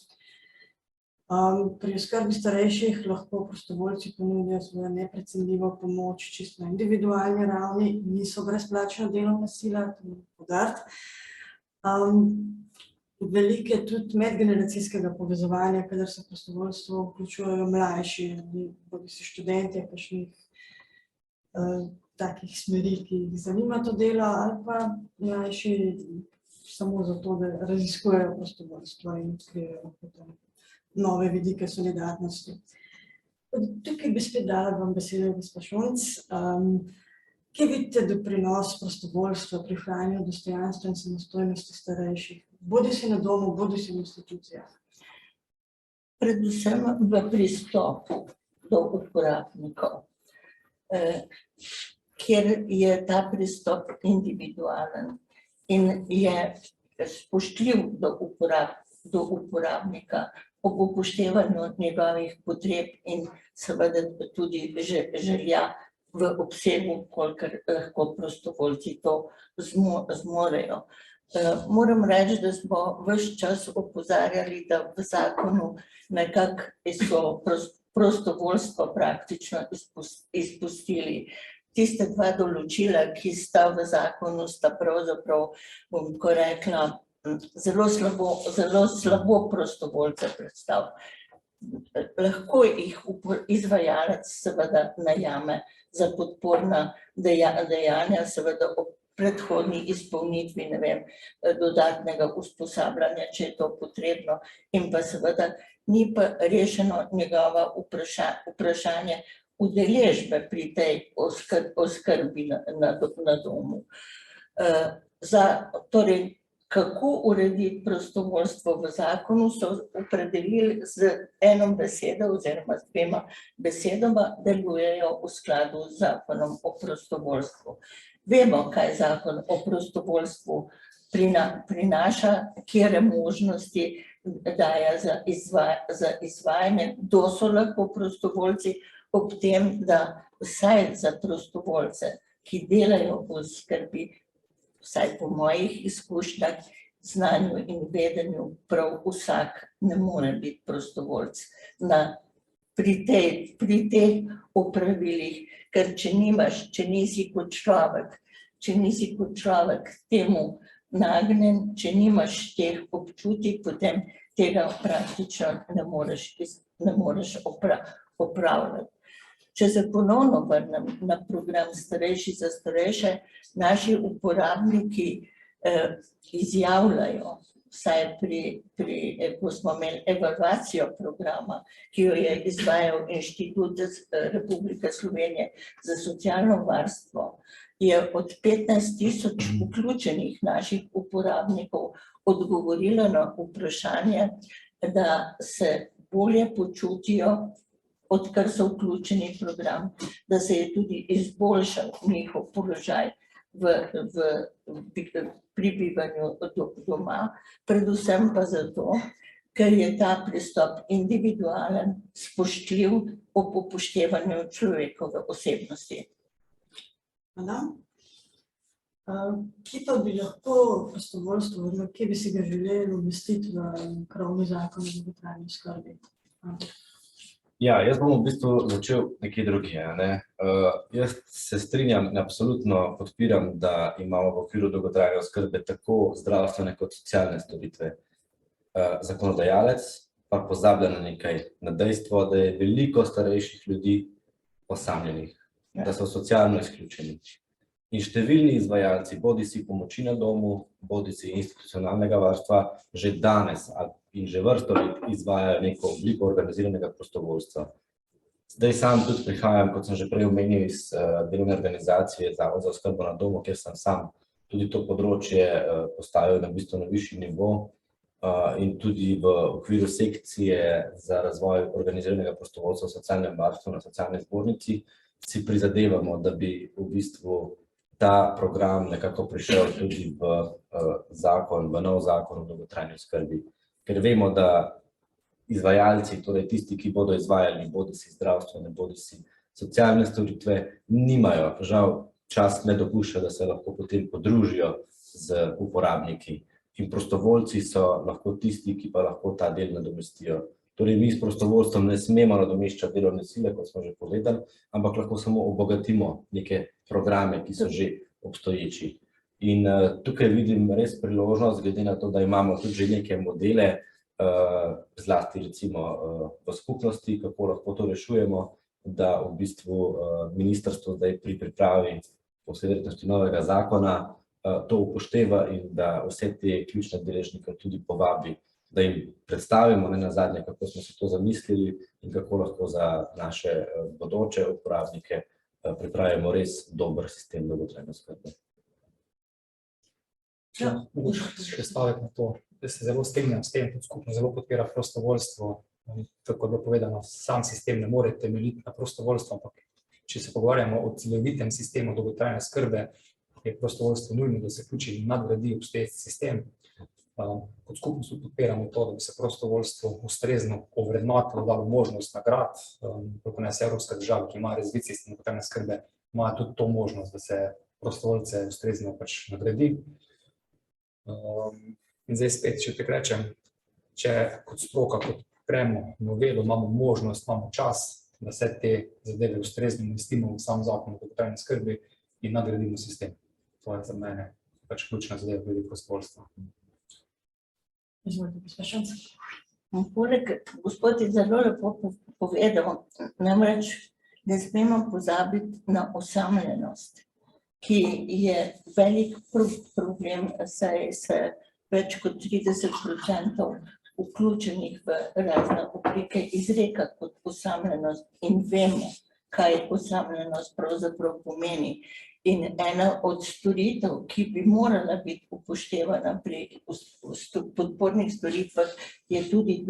Pri oskrbi starejših lahko prostovoljci ponudijo svojo neprecenljivo pomoč čisto na individualni ravni, niso brezplačna delovna sila, to moram poudariti. velike tudi medgeneracijskega povezovanja, kadar se prostovoljstvo vključujejo mlajši, bodi si študentje, kakšnih takih smeri, ki jih zanima to delo, ali pa mlajši samo zato, da raziskujejo prostovoljstvo in odkrijejo potem nove vidike solidarnosti. Tukaj bi spet dala vam besedo, gospa Šonc. Kje vidite doprinos prostovoljstva pri ohranjanju dostojanstva in samostojnosti starejših? Bodi si na domu, bodi si v institucijah. Predvsem v pristopu do uporabnikov, kjer je ta pristop individualen in je spoštljiv do uporabnika ob upoštevanju njegovih potreb in seveda tudi želja v obsegu, kolikor lahko prostovoljci to zmorejo. Moram reči, da smo ves čas opozarjali, da v zakonu nekako so prostovoljstvo praktično izpustili. Tiste dva določila, ki sta v zakonu, sta pravzaprav, bom tako rekla, zelo slabo prostovoljce predstavlja. Lahko jih izvajalec seveda najame za podporna dejanja, seveda ob predhodni izpolnitvi, ne vem, dodatnega usposabljanja, če je to potrebno, in pa seveda ni pa rešeno njegova vprašanje udeležbe pri tej oskrbi na domu. Torej, kako urediti prostovoljstvo v zakonu, so opredelili z eno besedo oziroma z dvema besedama, delujejo v skladu z zakonom o prostovoljstvu. Vemo, kaj zakon o prostovoljstvu prinaša, katere možnosti daje za izvajanje, kdo so lahko prostovoljci, ob tem, da vsaj za prostovoljce, ki delajo v skrbi, vsaj po mojih izkušnjah, znanju in vedenju, prav vsak ne more biti prostovoljc pri teh opravilih, ker če nisi kot človek temu nagnjen, če nimaš teh občutij, potem tega praktično ne moreš opravljati. Če se ponovno vrnem na program Starejši za starejše, naši uporabniki izjavljajo, vsaj ko smo imeli evalvacijo programa, ki jo je izvajal Inštitut Republike Slovenije za socialno varstvo, je od 15.000 vključenih naših uporabnikov odgovorilo na vprašanje, da se bolje počutijo, odkar so vključeni v program, da se je tudi izboljšal njihov položaj pri bivanju doma, predvsem pa zato, ker je ta pristop individualen, spoštljiv ob upoštevanju človekove osebnosti. Hvala. Kje pa bi lahko prostovoljstvo, kje bi si ga želeli umestiti v krovni zakon o dolgotrajni oskrbi? Ja, jaz bom v bistvu začel nekje drugje. Jaz se strinjam in absolutno podpiram, da imamo v okviru dolgotrajne oskrbe tako zdravstvene kot socialne storitve. Zakonodajalec pa pozablja na nekaj, na dejstvo, da je veliko starejših ljudi osamljenih, da so socialno izključeni. In številni izvajalci, bodi si pomoči na domu, bodi si institucionalnega varstva, že danes in že vrsto let izvajajo neko obliko organiziranega prostovoljstva. Zdaj sam tudi prihajam, kot sem že prej omenil, iz delovne organizacije Zavod za oskrbo na domu, kjer sem sam tudi to področje postavil na bistveno višji nivo in tudi v okviru sekcije za razvoj organiziranega prostovoljstva v socialnem varstvu na socialni zbornici si prizadevamo, da bi v bistvu ta program nekako prišel tudi v nov zakon o dolgotrajni oskrbi. Ker vemo, da izvajalci, torej tisti, ki bodo izvajali bodi si zdravstvene, bodi si socialne storitve, nimajo, žal čas ne dopušča, da se lahko potem podružijo z uporabniki. In prostovoljci so lahko tisti, ki pa lahko ta del nadomestijo. Torej mi s prostovoljstvom ne smemo nadomeščati delovne sile, kot smo že povedali, ampak lahko samo obogatimo neke programe, ki so že obstoječi. In tukaj vidim res priložnost, glede na to, da imamo tudi že neke modele, zlasti recimo v skupnosti, kako lahko to rešujemo, da v bistvu ministrstvo zdaj pri pripravi po vsej verjetnosti novega zakona to upošteva in da vse te ključne deležnike tudi povabi, da jim predstavimo nenazadnje, kako smo se to zamislili in kako lahko za naše bodoče uporabnike pripravimo res dober sistem dolgotrajne oskrbe. Še stavek na to, da se zelo strinjam s tem, tudi skupno zelo podpira prostovoljstvo. Tako da povedano, sam sistem ne more temeljiti na prostovoljstvu, ampak če se pogovarjamo o celovitem sistemu dolgotrajne oskrbe, je prostovoljstvo nujno, da se vključi in nadgradi obstoječi sistem. Kot skupnost podpiramo to, da bi se prostovoljstvo ustrezno ovrednotilo, dalo možnost nagrad, kako nas evropska država, ki ima razvit sistem dolgotrajne oskrbe, ima tudi to možnost, da se prostovoljce ustrezno pač nagradi. In zdaj spet, če tako rečem, če kot stroka, kot podpremo novelo, imamo možnost, imamo čas, da vse te zadeve ustrezno umestimo v sam zakon o dolgotrajni oskrbi in nadgradimo sistem. To je za mene pač ključna zadeva glede prostovoljstva. Izvolite, gospa Šonc. Poleg, gospod je zelo lepo povedal, namreč ne smemo pozabiti na osamljenost, ki je velik problem, saj se več kot 30% vključenih v razne oblike izreka kot osamljenost in vemo, kaj osamljenost pravzaprav pomeni. In ena od storitev, ki bi morala biti upoštevana pri podpornih storitvah, je tudi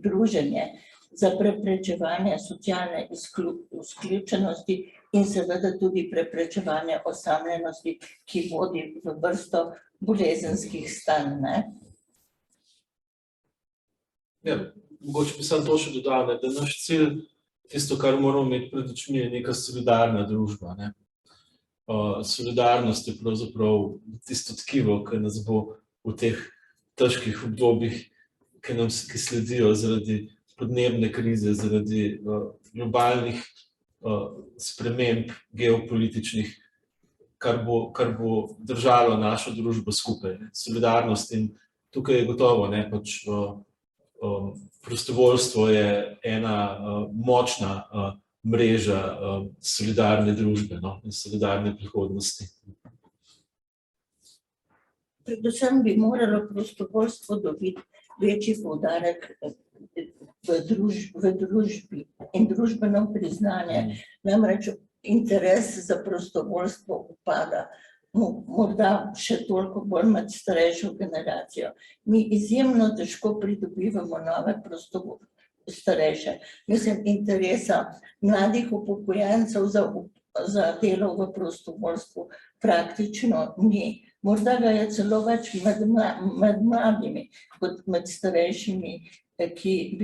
druženje za preprečevanje socialne izključenosti in seveda tudi preprečevanje osamljenosti, ki vodi v vrsto bolezenskih stanj. Ja, mogoče bi samo to še dodal, da naš cilj, tisto, kar moramo imeti pred očmi, je neka solidarna družba. Solidarnost je pravzaprav tisto tkivo, ki nas bo v teh težkih obdobjih, ki sledijo zaradi podnebne krize, zaradi globalnih sprememb geopolitičnih, kar bo držalo našo družbo skupaj. Solidarnost in tukaj je gotovo, pač prostovoljstvo je ena močna mreža solidarne družbe in solidarne prihodnosti. Predvsem bi moralo prostovoljstvo dobiti večji poudarek v družbi in družbeno priznanje. Namreč interes za prostovoljstvo upada, morda še toliko bolj med starejšo generacijo. Mi izjemno težko pridobivamo nove starejše. Mislim, interesa mladih upokojencev za delo v prostovoljstvu praktično ni. Morda ga je celo več med mladimi kot med starejšimi, kjer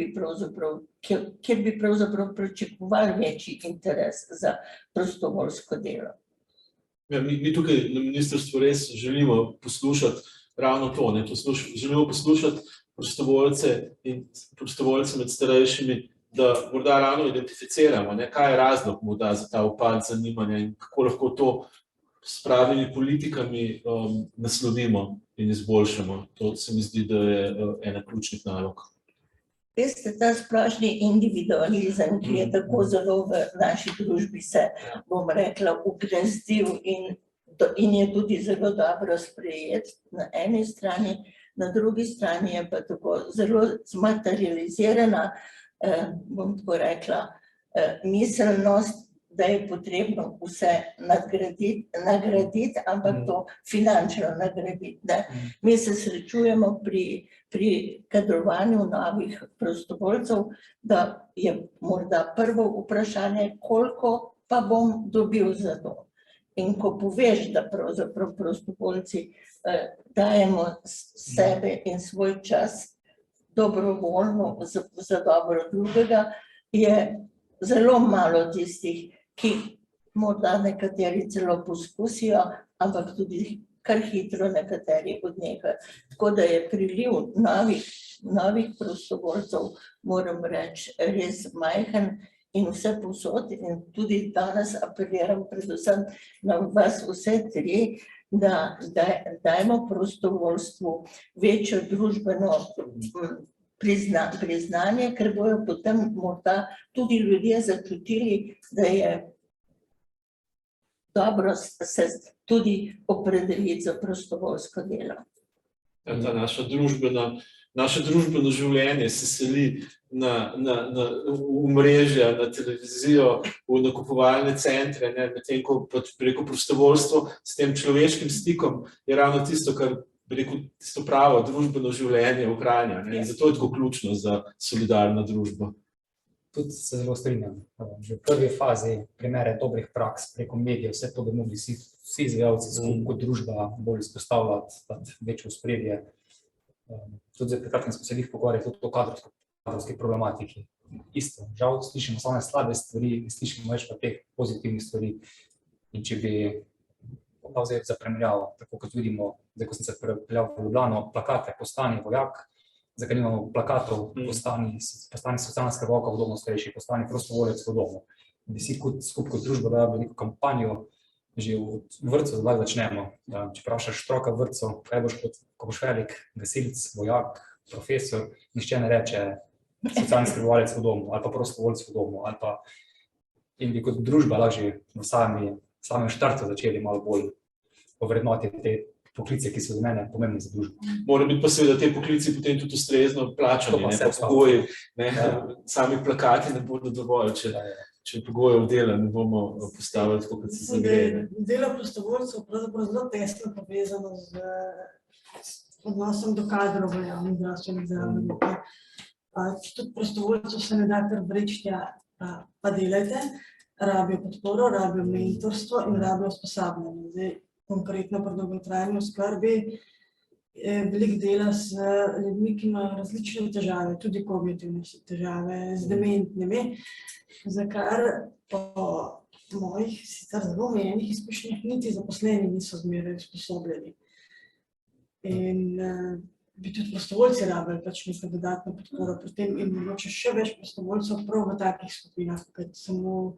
bi pravzaprav pričakovali večji interes za prostovoljsko delo. Ja, mi tukaj na ministrstvu res želimo poslušati ravno to. Želimo poslušati prostovoljce in prostovoljce med starejšimi, da morda ravno identificiramo, kaj je razlog morda za ta upad zanimanja in kako lahko to s pravimi politikami naslovimo in izboljšamo. To se mi zdi, da je ena ključnih nalog. Veste, ta splošni individualizem, ki je tako zelo v naši družbi se, bom rekla, ugnezdil in je tudi zelo dobro sprejet na eni strani, na drugi strani je pa tako zelo zmaterializirana, bom tako rekla, miselnost, da je potrebno vse nagraditi, ampak to finančno nagraditi. Mi se srečujemo pri kadrovanju novih prostovoljcev, da je morda prvo vprašanje, koliko pa bom dobil za to. In ko poveš, da pravzaprav prostovoljci dajemo sebe in svoj čas dobrovoljno za dobro drugega, je zelo malo tistih, ki morda nekateri celo poskusijo, ampak tudi kar hitro nekateri odnehajo. Tako da je priliv novih prostovoljcev, moram reči, res majhen in vse povsod. In tudi danes apeliram predvsem na vas vse tri, dajmo prostovoljstvu večjo družbeno priznanje, ker bojo potem morda tudi ljudje začutili, da je dobro se tudi opredeliti za prostovoljsko delo. Ta naše družbeno življenje se seli na omrežja, na televizijo, v nakupovalne centre, medtem ko preko prostovoljstvo s tem človeškim stikom je ravno tisto, kar tisto pravo družbeno življenje ohranja. In zato je tako ključno za solidarno družbo. Tudi se zelo strinjam. Že v prvi fazi primere dobrih praks preko medijev, vse to bi mogli vsi izvajalci skupaj kot družba bolj izpostavljati, dati večjo ospredje. Tudi zdaj prekratko smo se jih pogovarjali tudi o kadrovski problematiki. Isto, žal slišimo samo slabe stvari, slišimo več pa teh pozitivnih stvari. In če bi vzeli za primerjavo, tako kot vidimo, zdaj ko sem se pripeljal v Ljubljano, plakate postani vojak, zakaj nimamo plakatov postani socialna skrbovka v domu starejših, postani prostovoljec v domu. Bi si skupaj kot družba dali neko kampanjo, že v vrtcu zdaj začnemo. Če vprašaš otroka v vrtcu, kaj boš, ko boš velik, gasilec, vojak, profesor, nihče ne reče socialni skrbovalec v domu ali pa prostovoljec v domu. In bi kot družba lahko že v samem štartu začeli malo bolj ovrednotiti te poklice, ki so za mene pomembni za družbo. Mora biti pa seveda te poklici potem tudi ustrezno plačani, pogoji, sami plakati ne bodo dovolj, če pogojev dela ne bomo postavili tako, kot se zagreje. Delo prostovoljcev pravzaprav zelo tesno povezano z odnosom do kadrov v javnih zdravstvenih zavodih. Tudi prostovoljcev se ne da kar vreči, pa delajte, rabijo podporo, rabijo mentorstvo in rabijo usposabljanje. Zdaj, konkretno pri dolgotrajni oskrbi veliko dela z ljudmi, ki imajo različne težave, tudi kognitivne težave, z dementnimi, za kar po mojih sicer zelo omejenih izkušnjah niti zaposleni niso zmeraj usposobljeni. In bi tudi prostovoljci rabili pač neko dodatno podporo pri tem in mogoče še več prostovoljcev prav v takih skupinah, kot samo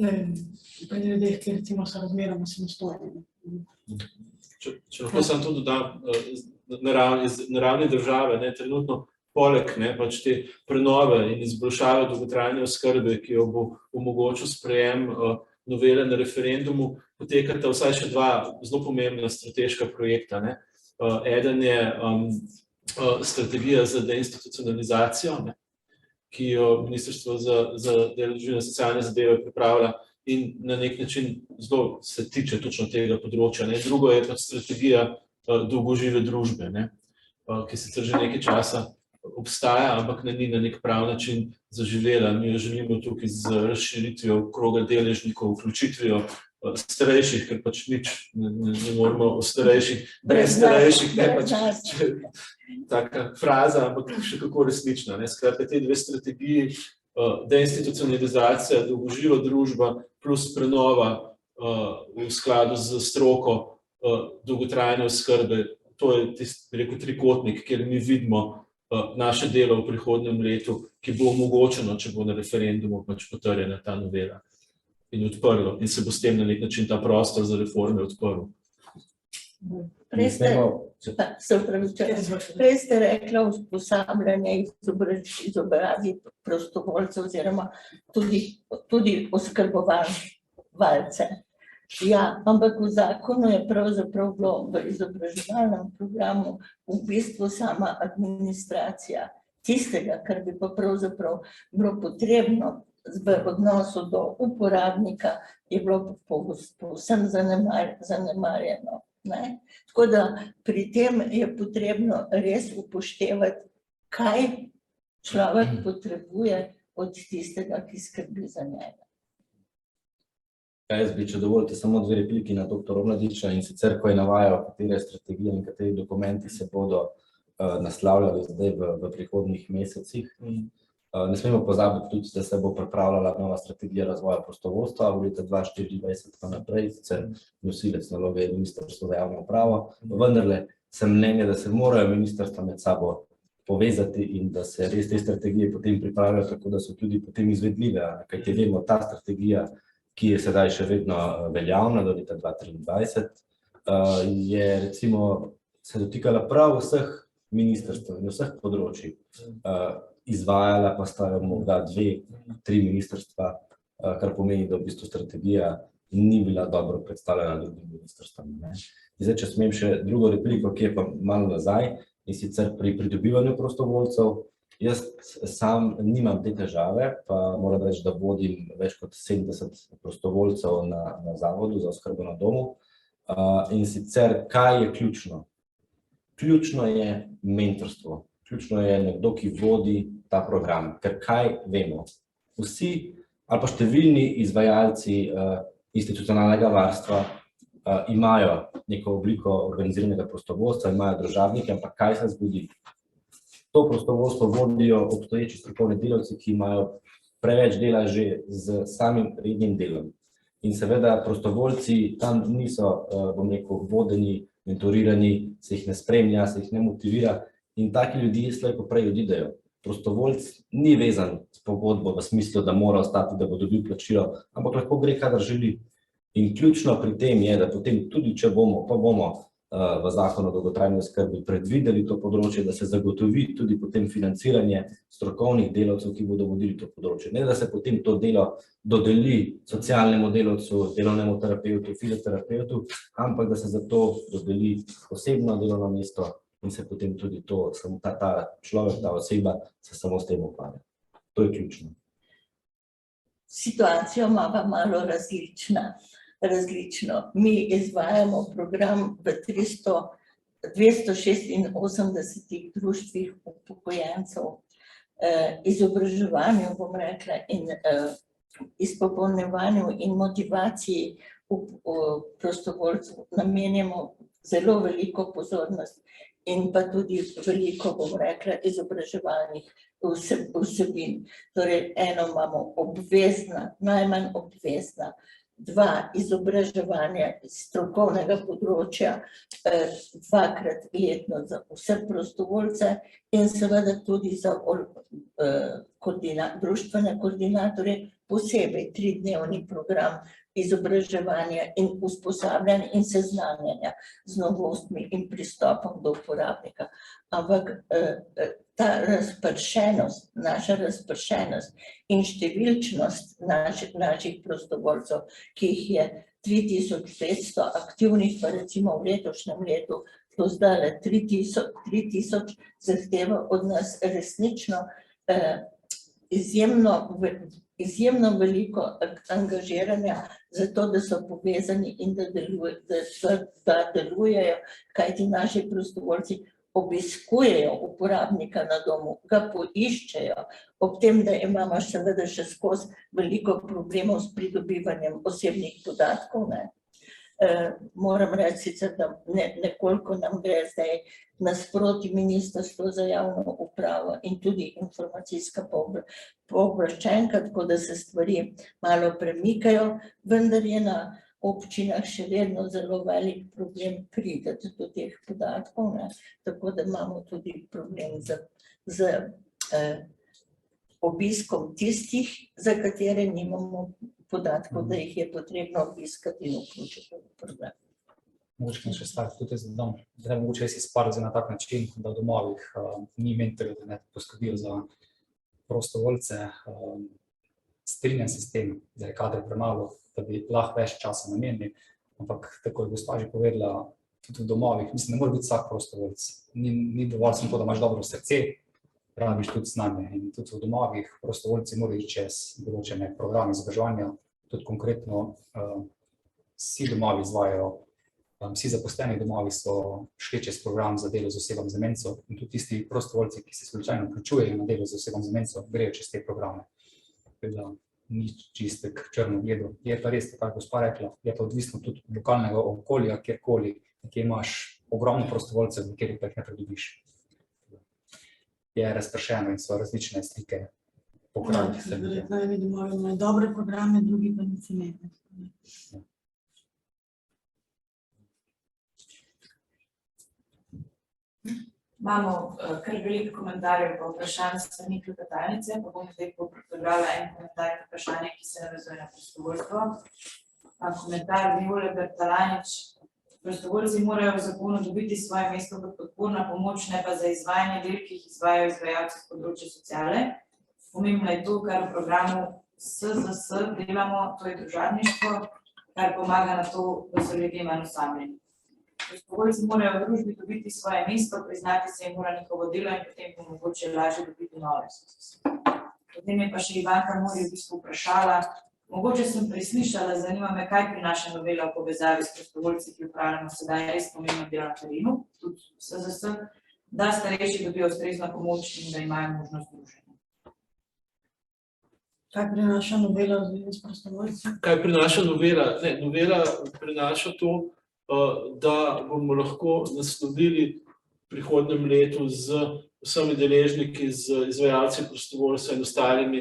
pri ljudeh, ki recimo so razmeroma samostojni. Če lahko sam to dodam, na ravni države, trenutno poleg pač te prenove in izboljšave dolgotrajne oskrbe, ki jo bo omogočil sprejem novele na referendumu, potekata vsaj še dva zelo pomembna strateška projekta. Eden je strategija za deinstitucionalizacijo, ki jo Ministrstvo za delo, družino in socialne zadeve pripravlja in na nek način zelo se tiče točno tega področja. Drugo je pač strategija dolgožive družbe, ki sicer že nekaj časa obstaja, ampak ni na nek prav način zaživela. Mi jo želimo tukaj z razširitvijo kroga deležnikov, vključitvijo starejših, ker pač nič ne moramo o starejših, brez starejših, taka fraza, ampak še kako resnična. Skratka, te dve strategiji, deinstitucionalizacija, dolgoživa družba plus prenova v skladu z stroko dolgotrajne oskrbe, to je tisti, trikotnik, kjer mi vidimo naše delo v prihodnjem letu, ki bo omogočeno, če bo na referendumu pač potrjena ta novela in odprlo in se bo s tem na nek način ta prostor za reforme odprl. Prej ste rekla usposabljanje, izobrazbi prostovoljcev oziroma tudi oskrbovalce. Ja, ampak v zakonu je pravzaprav bilo v izobraževalnem programu v bistvu sama administracija tistega, kar bi pa pravzaprav bilo potrebno v odnosu do uporabnika, je bilo povsem zanemarjeno. Tako da pri tem je potrebno res upoštevati, kaj človek potrebuje od tistega, ki skrbi za njega. Jaz bi, če dovolite, samo dve repliki na dr. Omladiča, in sicer, ko je navajal, katere strategije in kateri dokumenti se bodo naslavljali zdaj v prihodnjih mesecih. Ne smemo pozabiti tudi, da se bo pripravljala nova strategija razvoja prostovoljstva v letu 2024 pa naprej, sicer nosilec naloge je Ministrstvo za javno upravo, vendarle sem mnenja, da se morajo ministrstva med sabo povezati in da se res te strategije potem pripravljajo tako, da so tudi potem izvedljive, kajti vemo, ta strategija, ki je sedaj še vedno veljavna do leta 2023, je recimo se dotikala prav vseh ministrstv in vseh področij. Izvajala pa sta jo morda 2-3 ministrstva, kar pomeni, da v bistvu strategija ni bila dobro predstavljena drugim ministrstvom. Zdaj, če smem še drugo repliko, ki je pa malo nazaj, in sicer pri pridobivanju prostovoljcev, jaz sam nimam te težave, pa moram reči, da vodim več kot 70 prostovoljcev na Zavodu za oskrbo na domu. In sicer, kaj je ključno? Ključno je mentorstvo. Ključno je nekdo, ki vodi ta program. Ker kaj vemo? Vsi ali pa številni izvajalci institucionalnega varstva imajo neko obliko organiziranega prostovoljstva, imajo družabnike, ampak kaj se zgodi? To prostovoljstvo vodijo obstoječi strokovni delavci, ki imajo preveč dela že z samim rednim delom. In seveda prostovoljci tam niso, bom rekel, vodeni, mentorirani, se jih ne spremlja, se jih ne motivira in taki ljudje slej ko prej odidejo. Prostovoljc ni vezan s pogodbo v smislu, da mora ostati, da bo dobil plačilo, ampak lahko gre, kadar želi. In ključno pri tem je, da potem tudi, če bomo v zakonu o dolgotrajni oskrbi predvideli to področje, da se zagotovi tudi potem financiranje strokovnih delavcev, ki bodo vodili to področje. Ne, da se potem to delo dodeli socialnemu delavcu, delovnemu terapevtu, fizioterapevtu, ampak da se za to dodeli posebno delovno mesto in se potem tudi to, ta človek, ta oseba se samo s tem ukvarja. To je ključno. Situacijo imamo malo različno. Mi izvajamo program v 286 društvih upokojencev, izobraževanju, bom rekla, in izpopolnjevanju in motivaciji prostovoljcev namenjamo zelo veliko pozornost in pa tudi veliko, bom rekla, izobraževalnih vsebin. Torej, eno imamo obvezna, najmanj obvezna, 2 izobraževanja strokovnega področja, 2-krat letno za vse prostovoljce in seveda tudi za društvene koordinatorje, posebej 3-dnevni program izobraževanja in usposabljanja in seznanjanja z novostmi in pristopom do uporabnika. Ampak ta razpršenost, naša razpršenost in številčnost naših prostovoljcev, ki jih je 3500 aktivnih, pa recimo v letošnjem letu do zdaj 3000, zahteva od nas resnično izjemno veliko angažiranja za to, da so povezani in da delujejo, kajti naši prostovoljci obiskujejo uporabnika na domu, ga poiščejo, ob tem, da imamo seveda še skozi veliko problemov s pridobivanjem osebnih podatkov. Moram reči sicer, da nekoliko nam gre zdaj nasproti Ministrstvo za javno upravo in tudi informacijska pooblaščenka, tako da se stvari malo premikajo, vendar je na občinah še vedno zelo velik problem priti do teh podatkov, tako da imamo tudi problem z obiskom tistih, za katere nimamo podatkov, da jih je potrebno obiskati in vključiti v program. Mogoče še staviti tudi za dom, da je mogoče si sparazi na tak način, da v domovih ni mentorjev, da ne poskrbijo za prostovoljce. Strinjam se s tem, da je kadra premalo, da bi lahko več časa namenili, ampak tako je gospa že povedala, tudi v domovih, mislim, ne more biti vsak prostovoljec. Ni dovolj samo to, da imaš dobro srce, rabiš tudi znanje. In tudi v domovih prostovoljci morajo iti čez določene programe izobraževanja, tudi konkretno vsi domovi izvajajo, vsi zaposleni domovi so šli čez program za delo z osebami z demenco in tudi tisti prostovoljci, ki se slučajno vključujejo na delo z osebami z demenco, grejo čez te programe. Ni čistek črno-bledo. Je pa res, tako gospa rekla, je pa odvisno tudi od lokalnega okolja, kjerkoli, kjer imaš ogromno prostovoljcev, kjer pa jih ne pridobiš. Je razpršeno in so različne slike po krajih. Verjetno eni domovi imajo dobre programe, drugi pa nič ne. Imamo kar veliko komentarjev pa vprašanj s strani klepetalnice, pa bom zdaj prebrala en komentar in vprašanje, ki se navezuje na prostovoljstvo. Komentar Viole Bertalanič. Prostovoljci morajo v zakonu dobiti svoje mesto kot podporna pomoč, ne pa za izvajanje del, ki jih izvajajo izvajalci z področja sociale. Pomembno je to, kar v programu SZS delamo, to je družabništvo, kar pomaga na to, da so ljudje manj osamljeni. Prostovoljci morajo v družbi dobiti svoje mesto, priznati se jim mora njihovo delo in potem bo mogoče lažje dobiti nove. Potem je pa še Ivanka Mori v bistvu vprašala, mogoče sem preslišala, zanima me, kaj prinaša novela v povezavi s prostovoljci, ki upravljamo sedaj res pomembno delo na terenu, tudi SZS, da starejši dobijo ustrezno pomoč in da imajo možnost druženja. Kaj prinaša novela v zvezi s prostovoljci? Kaj prinaša novela? Ne, novela prinaša to, da bomo lahko naslovili v prihodnjem letu z vsemi deležniki, z izvajalci prostovoljstva in ostalimi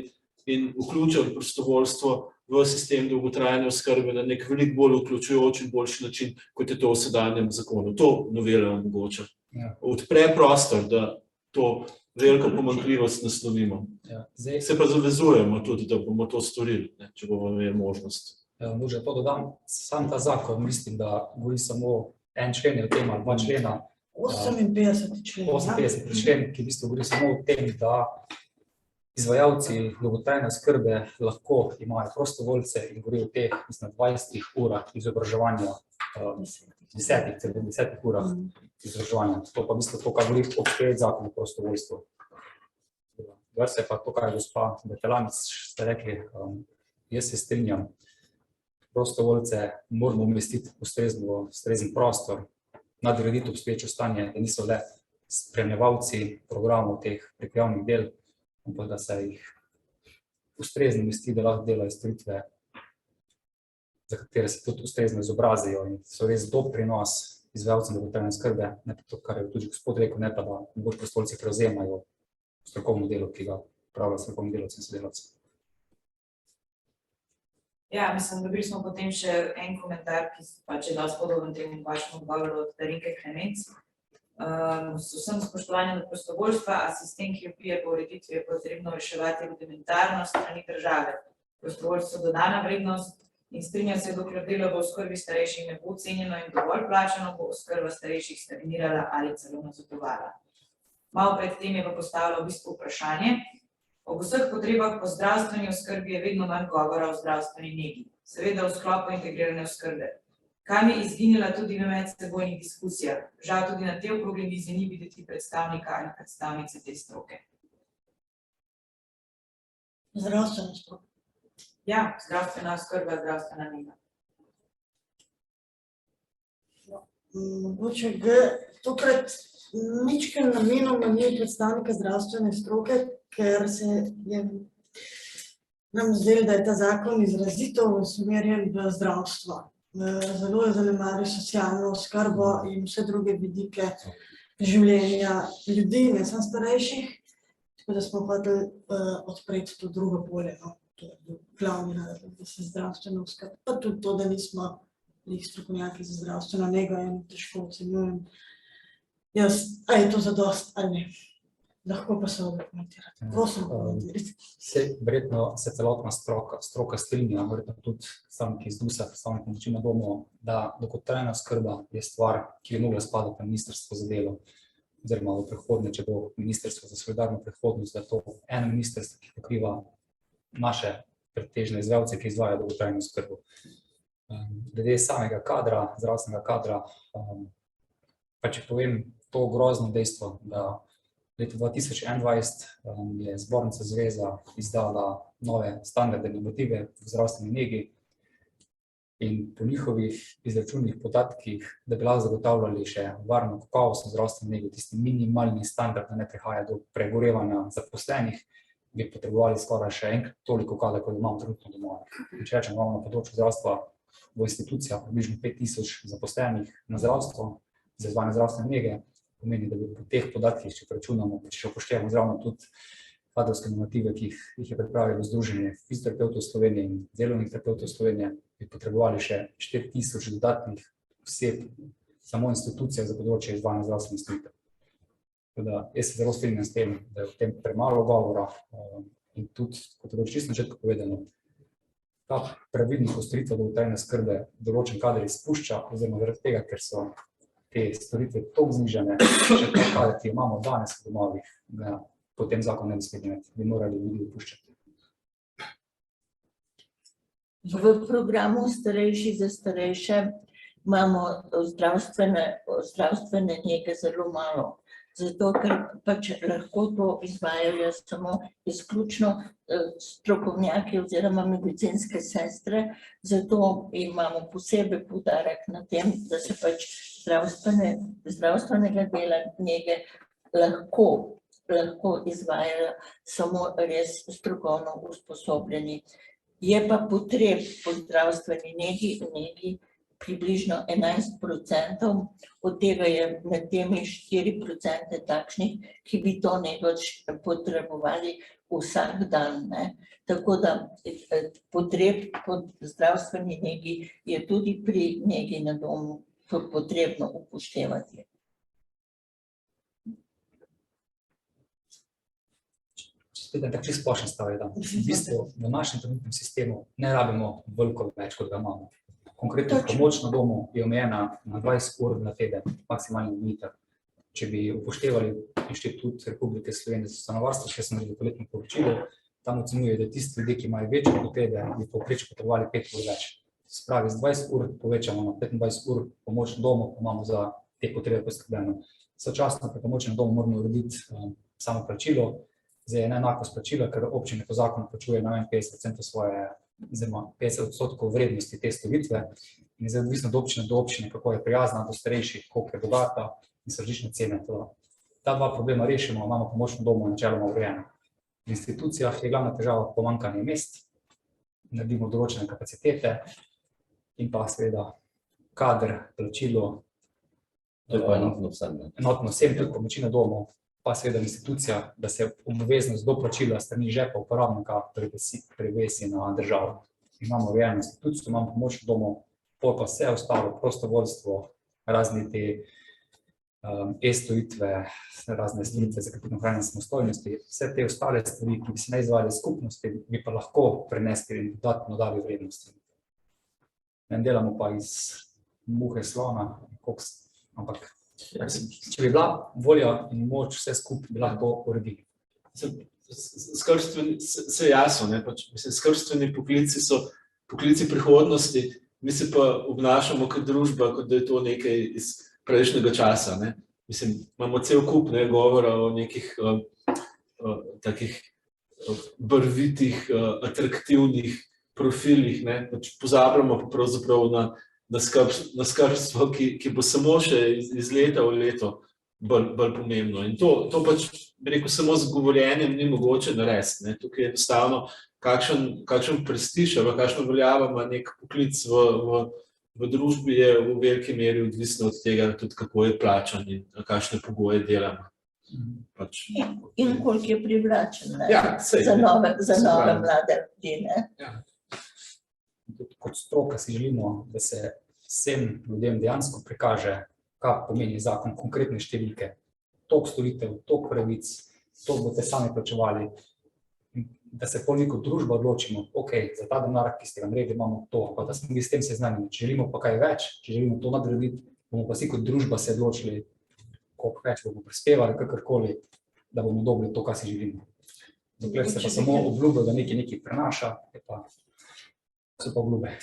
in vključili prostovoljstvo v sistem dolgotrajne oskrbe na nek veliko bolj vključujoč in boljši način, kot je to v sedanjem zakonu. To novela omogoča. Odpre prostor, da to veliko pomanjkljivost naslovimo. Se pa zavezujemo tudi, da bomo to storili, če bomo imeli možnost. Možda to dodam, sam ta zakon, mislim, da govori samo en člen je v tem ali dva člena. 58. člen. 58. člen, ki v bistvu govori samo o tem, da izvajalci dolgotrajne oskrbe lahko imajo prostovoljce in govori o teh, mislim, 20 urah izobraževanja, 10 urah izobraževanja. To pa v bistvu to, kar govori obstoječ zakon o prostovoljstvu. Drugače se pa to, kar je gospa Bertalanič ste rekli, jaz se strinjam. Prostovoljce moramo umestiti v ustrezen prostor, nadgraditi obstoječe stanje, da niso le spremljevalci programov teh preko del, ampak da se jih ustrezno umesti, da lahko delajo storitve, za katere se tudi ustrezno izobrazijo in so res doprinos izvajalcem dolgotrajne oskrbe, ne pa to, kar je tudi gospod rekel, ne pa da bolj prostovoljci prevzemajo strokovno delo, ki ga opravljajo strokovni delavci in sodelavci. Ja, mislim, dobili smo potem še en komentar, ki pač je dosti podoben temu vašemu odgovoru od Darinke Klemenc. S vsem spoštovanjem do prostovoljstva, a sistem, ki vpije po ureditvi, je potrebno reševati rudimentarno strani države. Prostovoljstvo dodana vrednost in strinja se, dokler delo v oskrbi starejših ne bo ocenjeno in dovolj plačano, bo oskrba starejših stagnirala ali celo nazadovala. Malo pred tem je pa postavilo v bistvu vprašanje. Ob vseh potrebah po zdravstveni oskrbi je vedno manj govora o zdravstveni negi, seveda v sklopu integrirane oskrbe. Kam je izginila tudi v medsebojnih diskusijah, žal tudi na tej okrogli mizi ni videti predstavnika ali predstavnice te stroke. Zdravstvena stroka. Ja, zdravstvena oskrba, zdravstvena nega. Mogoče tokrat ničken namenoma ni predstavnika zdravstvene stroke, ker se je nam zdelo, da je ta zakon izrazito usmerjen v zdravstvo. Zelo je zanemaril socialno oskrbo in vse druge vidike življenja ljudi, ne samo starejših, tako da smo hoteli odpreti to drugo polje. To je glavni razlog, da se zdravstveno oskrba, pa tudi to, da nismo strokovnjaki za zdravstveno nego in težko ocenjujem. Jaz, a je to zadost ali ne? Lahko pa se komentirati. Prosim, komentirati. Verjetno se celotna stroka strinja, verjetno tudi predstavniki iz DUS-a, predstavniki pomoči na domu, da dolgotrajna oskrba je stvar, ki bi mogla spadati na ministrstvo za delo, oziroma v prihodnje, če bo ministrstvo za solidarno prihodnost, da je to eno ministrstvo, ki pokriva naše pretežne izvajalce, ki izvajajo dolgotrajno oskrbo. Glede samega kadra, zdravstvenega kadra, pa če povem to grozno dejstvo, da leta 2021 je Zbornica zveza izdala nove standarde in normative v zdravstveni negi in po njihovih izračunih podatkih, da bi lahko zagotavljali še varno kakovostno zdravstveno nego, tisti minimalni standard, da ne prihaja do pregorevanja zaposlenih, bi potrebovali skoraj še enkrat toliko kadra, kot imamo trenutno doma. Če rečem, imamo na področju zdravstva v institucijah približno 5000 zaposlenih na zdravstvo, za izvajanje zdravstvene nege, pomeni, da bi po teh podatkih, če preračunamo, če upoštevamo zravno tudi kadrovske normative, ki jih je pripravilo Združenje fizioterapevtov Slovenije in delovnih terapevtov Slovenije, bi potrebovali še 4000 dodatnih oseb samo institucijah za področje izvajanja zdravstvenih storitev. Tako da jaz se zelo strinjam s tem, da je o tem premalo govora in tudi, kot je bilo čisto na začetku povedano, ta pravilnik o storitvah dolgotrajne oskrbe določen kader izpušča, oziroma zaradi tega, ker so te storitve toliko znižane, še ta kader, ki jo imamo danes v domovih, da potem zakon ne bi smeli imeti, bi morali ljudi opuščati. V programu Starejši za starejše imamo zdravstvene nege zelo malo. Zato, ker pač lahko to izvajajo samo izključno strokovnjaki oziroma medicinske sestre, zato imamo posebej poudarek na tem, da se pač zdravstvenega dela nege lahko izvajajo samo res strokovno usposobljeni. Je pa potreb po zdravstveni negi približno 11%, od tega je med temi 4% takšnih, ki bi to nego potrebovali vsak dan, ne. Tako da potreb po zdravstveni negi je tudi pri negi na domu potrebno upoštevati. Spet je tak čisto splošen stav, da v bistvu v našem trenutnem sistemu ne rabimo veliko več, kot ga imamo. Konkretno pomoč na domu je omejena na 20 ur na teden, maksimalni omejitev. Če bi upoštevali Inštitut Republike Slovenije za stanovarstvo, še sem naredil poletno poročilo, tam ocenjuje, da tisti ljudje, ki imajo večje potrebe, bi povprečno potrebovali 5 ur več. Se pravi, z 20 ur povečamo na 25 ur pomoč na domu, pa imamo za te potrebe poskrbljeno. Sočasno pri pomoči na domu moramo urediti samo plačilo, zdaj je neenakost plačila, ker občine po zakonu plačuje na 51% svoje, oziroma 50% vrednosti te storitve in je zdaj odvisno od občine, kako je prijazna do starejših, koliko je bogata in so različne cene. Ta dva problema rešimo, imamo pomoč na domu načeloma urejeno. V institucijah je glavna težava pomanjkanje mest, naredimo določene kapacitete in pa seveda kader, plačilo. To je pa enotno vsem. Enotno vsem, tudi pomoči na domu, pa seveda institucija, da se obveznost do plačila strani žepa uporabnika prevesi na državo. Imamo urejeno institucijo, imamo pomoč na domu, pa vse ostalo, prostovoljstvo, razne te e-storitve, razne storitve za krepitev ohranjanja samostojnosti, vse te ostale stvari, ki bi se ne izvajale skupnosti, bi pa lahko prenesli in dodatno dali vrednosti. Ne delamo pa iz muhe slona, ampak če bi bila volja in moč vse skupaj, bi lahko uredili. Se jasno, skrbstveni poklici so poklici prihodnosti, mi se pa obnašamo kot družba, kot da je to nekaj iz prejšnjega časa. Imamo cel kup govora o nekih takih barvitih, atraktivnih profilih, pozabljamo pa pravzaprav na skrbstvo, ki bo samo še iz leta v leto bolj pomembno. In to pač, bi rekel, samo z govorjenjem ni mogoče narediti. Tukaj je enostavno, kakšen prestiž ali kakšno veljavo ima nek poklic v družbi, je v veliki meri odvisno od tega, tudi kako je plačan in kakšne pogoje delamo. In koliko je privlačen za nove mlade ljudi. Kot stroka si želimo, da se vsem ljudem dejansko prikaže, kaj pomeni zakon, konkretne številke, toliko storitev, toliko pravic, toliko boste sami plačevali, da se pol neko družba odločimo, ok, za ta denar, ki ste ga naredili, imamo to, pa da smo mi s tem seznanjeni. Če želimo pa kaj več, če želimo to nadgraditi, bomo pa si kot družba se odločili, koliko več bomo prispevali, kakorkoli, da bomo dobili to, kar si želimo. Dokler se pa samo obljubijo, da nekaj prenaša, so pa obljube.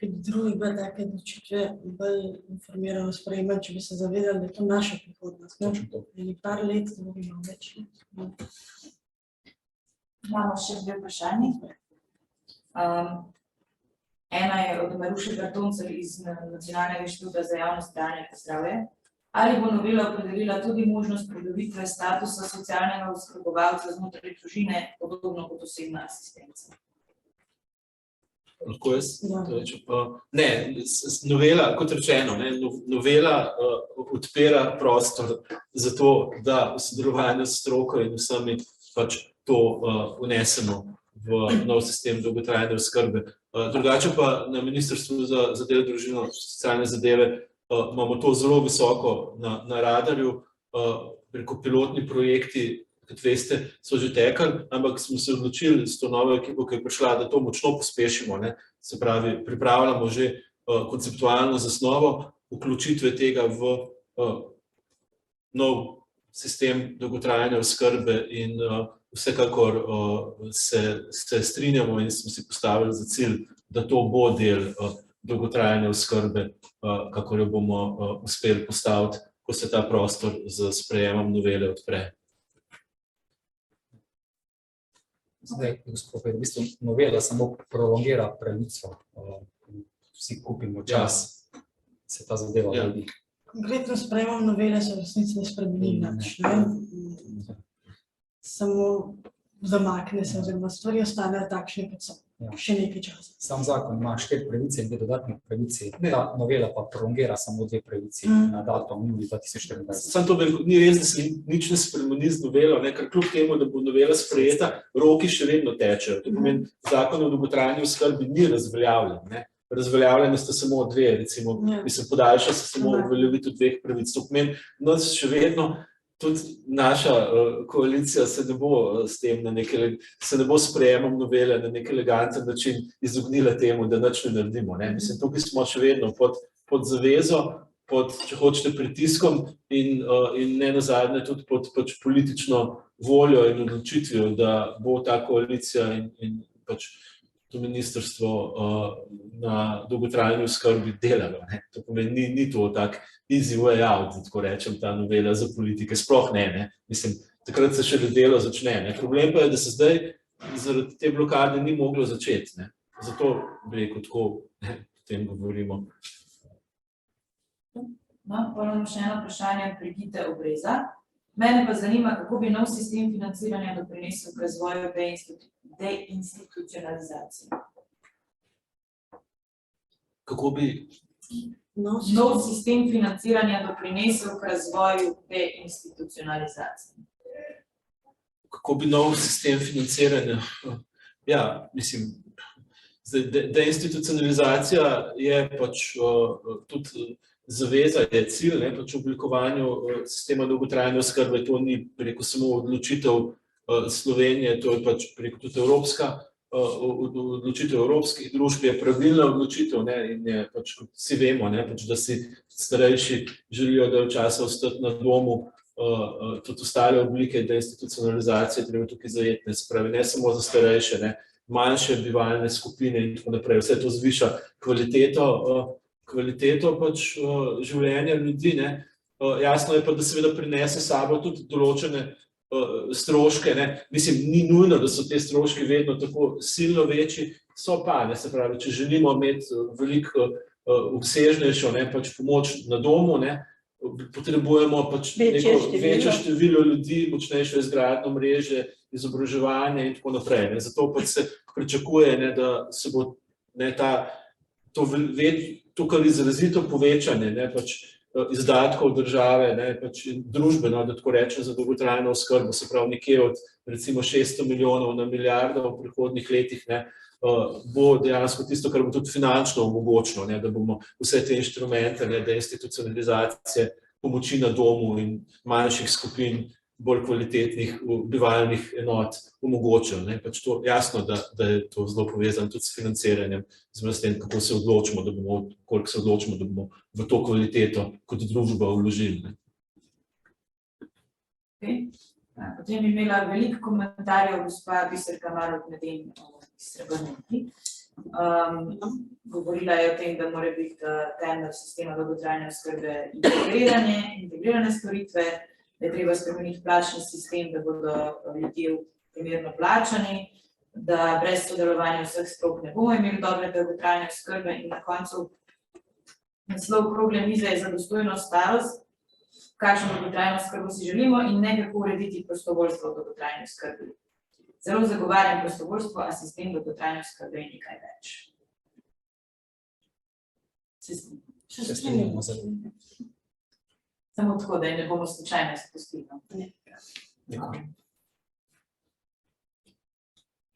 Družbe take odločitve bolj informirano sprejemati, če bi se zavedali, da je to naša prihodnost. Par let, da bomo imeli več. Imamo še dve vprašanji. Ena je od Maruše Bertoncelj iz Nacionalnega inštituta za javno zdravje. Ali bo novela opredelila tudi možnost pridobitve statusa socialnega oskrbovalca znotraj družine, podobno kot osebna asistenca? Lahko jaz to rečem? Ne, novela, kot rečeno, novela odpira prostor za to, da v sodelovanju s stroko in vsemi pač to vnesemo v nov sistem dolgotrajne oskrbe. Drugače pa na Ministrstvu za delo, družino, socialne zadeve imamo to zelo visoko na radarju. preko pilotni projekti, kot veste, so že tekli, ampak smo se odločili s to novo ekipo, ki je prišla, da to močno pospešimo, ne. Se pravi, pripravljamo že konceptualno zasnovo vključitve tega v nov sistem dolgotrajne oskrbe in vsekakor se strinjamo in smo si postavili za cilj, da to bo del dolgotrajne oskrbe, kakor jo bomo uspeli postaviti, ko se ta prostor z sprejemom novele odpre. Zdaj, gospod, v bistvu novela samo prolongira pravico, vsi kupimo čas, se ta zadeva vodi. Konkretno sprejemom novele se v resnici ne spremeni nič, ne. Samo zamakne se, oziroma stvari ostanejo takšne, kot so, še nekaj časa. Sam zakon ima 4 pravice in 2 dodatne pravice, ta novela pa prolongira samo 2 pravici na datum junij 2024. Samo to ni res, da se nič ne spremeni z novelo, ne, ker kljub temu, da bo novela sprejeta, roki še vedno tečejo. To pomeni, zakon o dolgotrajni oskrbi ni razveljavljen, ne. Razveljavljene sta samo 2, recimo, mislim, podaljša se samo uveljavitev 2 pravic. To pomeni, nas še vedno, tudi naša koalicija se ne bo s tem se ne bo sprejemom novele na nek eleganten način izognila temu, da nič ne naredimo, ne. Mislim, tukaj smo še vedno pod zavezo, pod, če hočete, pritiskom in nenazadnje tudi pod politično voljo in odločitvijo, da bo ta koalicija in pač to ministrstvo na dolgotrajni oskrbi delalo, ne. To pomeni, ni to tak easy way out, da tako rečem, ta novela za politike, sploh ne. Mislim, takrat se še delo začne, ne. Problem pa je, da se zdaj zaradi te blokade ni moglo začeti, ne. Zato bi rekel tako, ne, o tem govorimo. No, ponovno še eno vprašanje od Brigite Obreza. Mene pa zanima, kako bi nov sistem financiranja doprinesel k razvoju deinstitucionalizacije. Kako bi Nov sistem financiranja doprinesel k razvoju deinstitucionalizacije. Kako bi nov sistem financiranja? Ja, mislim, deinstitucionalizacija je pač tudi zaveza, je cilj, ne, pač v oblikovanju sistema dolgotrajne oskrbe. To ni preko samo odločitev Slovenije, to je pač preko tudi evropska odločitev evropskih družb, je pravilna odločitev, ne, in je pač, kot vsi vemo, ne, pač, da si starejši želijo dalj časa ostati na domu, tudi ostale oblike deinstitucionalizacije treba tukaj zajeti, se pravi, ne samo za starejše, ne, manjše bivalne skupine in tako naprej, vse to zviša kvaliteto pač življenja ljudi, ne. Jasno je pa, da seveda prinese sabo tudi določene stroške, ne. Mislim, ni nujno, da so te stroški vedno tako silno večji, so pa, ne, se pravi, če želimo imeti veliko obsežnejšo, ne, pač pomoč na domu, ne, potrebujemo pač neko večje število ljudi, močnejšo izgradnjo mreže, izobraževanje in tako naprej, ne. Zato pač se pričakuje, ne, da se bo, ne, to kar izrazito povečanje, ne, pač izdatkov države, ne, pač družbeno, da tako rečem, za dolgotrajno oskrbo, se pravi nekje od recimo 600 milijonov na milijardo v prihodnjih letih, ne, bo dejansko tisto, kar bo tudi finančno omogočilo, ne, da bomo vse te inštrumente, ne, deinstitucionalizacije, pomoči na domu in manjših skupin, bolj kvalitetnih bivalnih enot omogočili, ne. Pač to jasno, da je to zelo povezano tudi s financiranjem, s tem, kako se odločimo, koliko se odločimo, da bomo v to kvaliteto kot družba vložili, ne. Okay. Potem bi imela veliko komentarjev gospa Biserka Marok-Meden iz Srebrniki. Govorila je o tem, da mora biti temelj sistema dolgotrajne oskrbe integrirane storitve, da je treba spremeniti plačni sistem, da bodo ljudje primerno plačani, da brez sodelovanja vseh strok ne bomo imeli dobre dolgotrajne oskrbe in na koncu naslov okrogle mize je za dostojno starost, kakšno dolgotrajno oskrbo si želimo in ne kako urediti prostovoljstvo v dolgotrajni oskrbi. Zelo zagovarjam prostovoljstvo, a sistem dolgotrajne oskrbe je nekaj več. Se strinjamo z Samo tako, da ne bomo slučajno izpustili.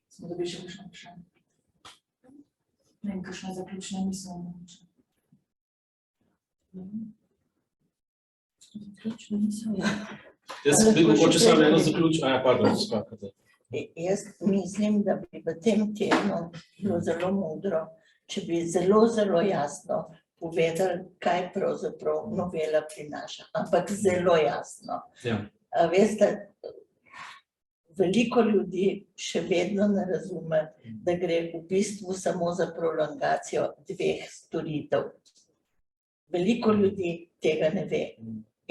Smo dobili še kakšno vprašanje? Ne vem, kakšna zaključna misel. Ključno misel je. Jaz bi mogoče samo eno zaključil, pardon, skakate. Jaz mislim, da bi v tem tednu bilo zelo modro, če bi zelo, zelo jasno povedali, kaj pravzaprav novela prinaša, ampak zelo jasno. Ja. A veste, veliko ljudi še vedno ne razume, da gre v bistvu samo za prolongacijo 2 storitev. Veliko ljudi tega ne ve.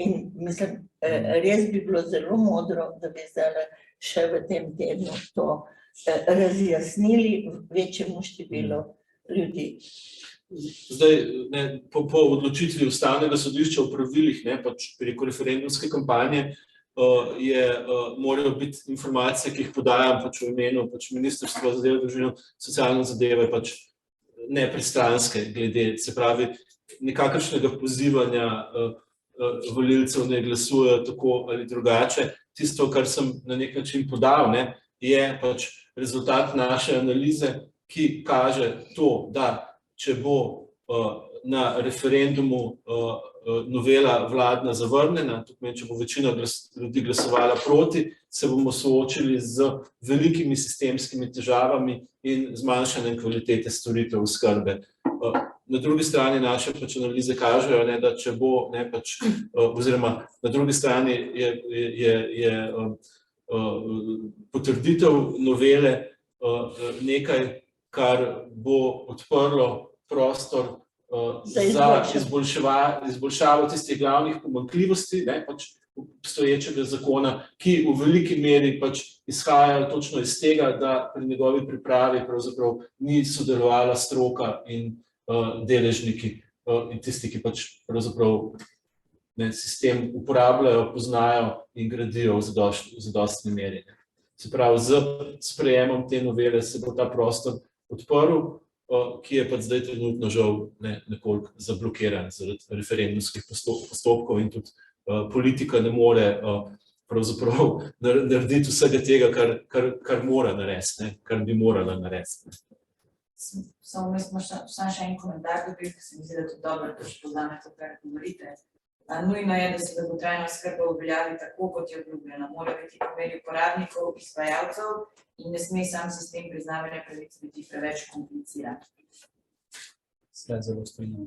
In mislim, res bi bilo zelo modro, da bi zdaj še v tem tednu to razjasnili večjemu številu ljudi. Zdaj, ne, po odločitvi Ustavnega sodišča o pravilih, ne, pač preko referendumske kampanje, morajo biti informacije, ki jih podajam pač v imenu pač Ministrstva za delo, družino, socialne zadeve, pač nepristranske glede, se pravi, nikakršnega pozivanja volilcev ne glasujejo tako ali drugače. Tisto, kar sem na nek način podal, ne, je pač rezultat naše analize, ki kaže to, da če bo na referendumu novela vladna zavrnjena, to pomeni, če bo večina ljudi glasovala proti, se bomo soočili z velikimi sistemskimi težavami in zmanjšanjem kvalitete storitev oskrbe. Na drugi strani naše pač analize kažejo, ne, da če bo, ne, pač, oziroma na drugi strani je potrditev novele nekaj, kar bo odprlo prostor za izboljšavo tistih glavnih pomanjkljivosti, ne, pač obstoječega zakona, ki v veliki meri pač izhajajo točno iz tega, da pri njegovi pripravi pravzaprav ni sodelovala stroka in deležniki in tisti, ki pač pravzaprav sistem uporabljajo, poznajo in gradijo v zadostni meri. Se pravi, z sprejemom te novele se bo ta prostor odprl, ki je pač zdaj trenutno žal nekoliko zablokiran zaradi referendumskih postopkov in tudi politika ne more pravzaprav narediti vsega tega, kar mora narediti, kar bi morala narediti. Samo še en komentar, ker se mi zdi, da je to dobro, da še povzame to, kar govorite. Nujno je, da se dolgotrajna oskrba uveljavi tako, kot je obljubljena. Mora biti po meri uporabnikov, izvajalcev in ne sme sam sistem priznavanja pravic biti preveč kompliciran. Se zelo strinjam.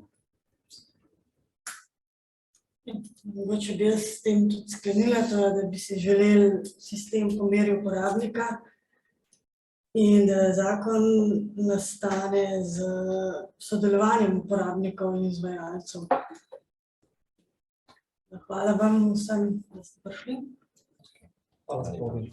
Mogoče bi jaz s tem tudi sklenila, da bi si želeli sistem po meri uporabnika in da zakon nastane z sodelovanjem uporabnikov in izvajalcev. Hvala vam vsem, da ste prišli. Hvala.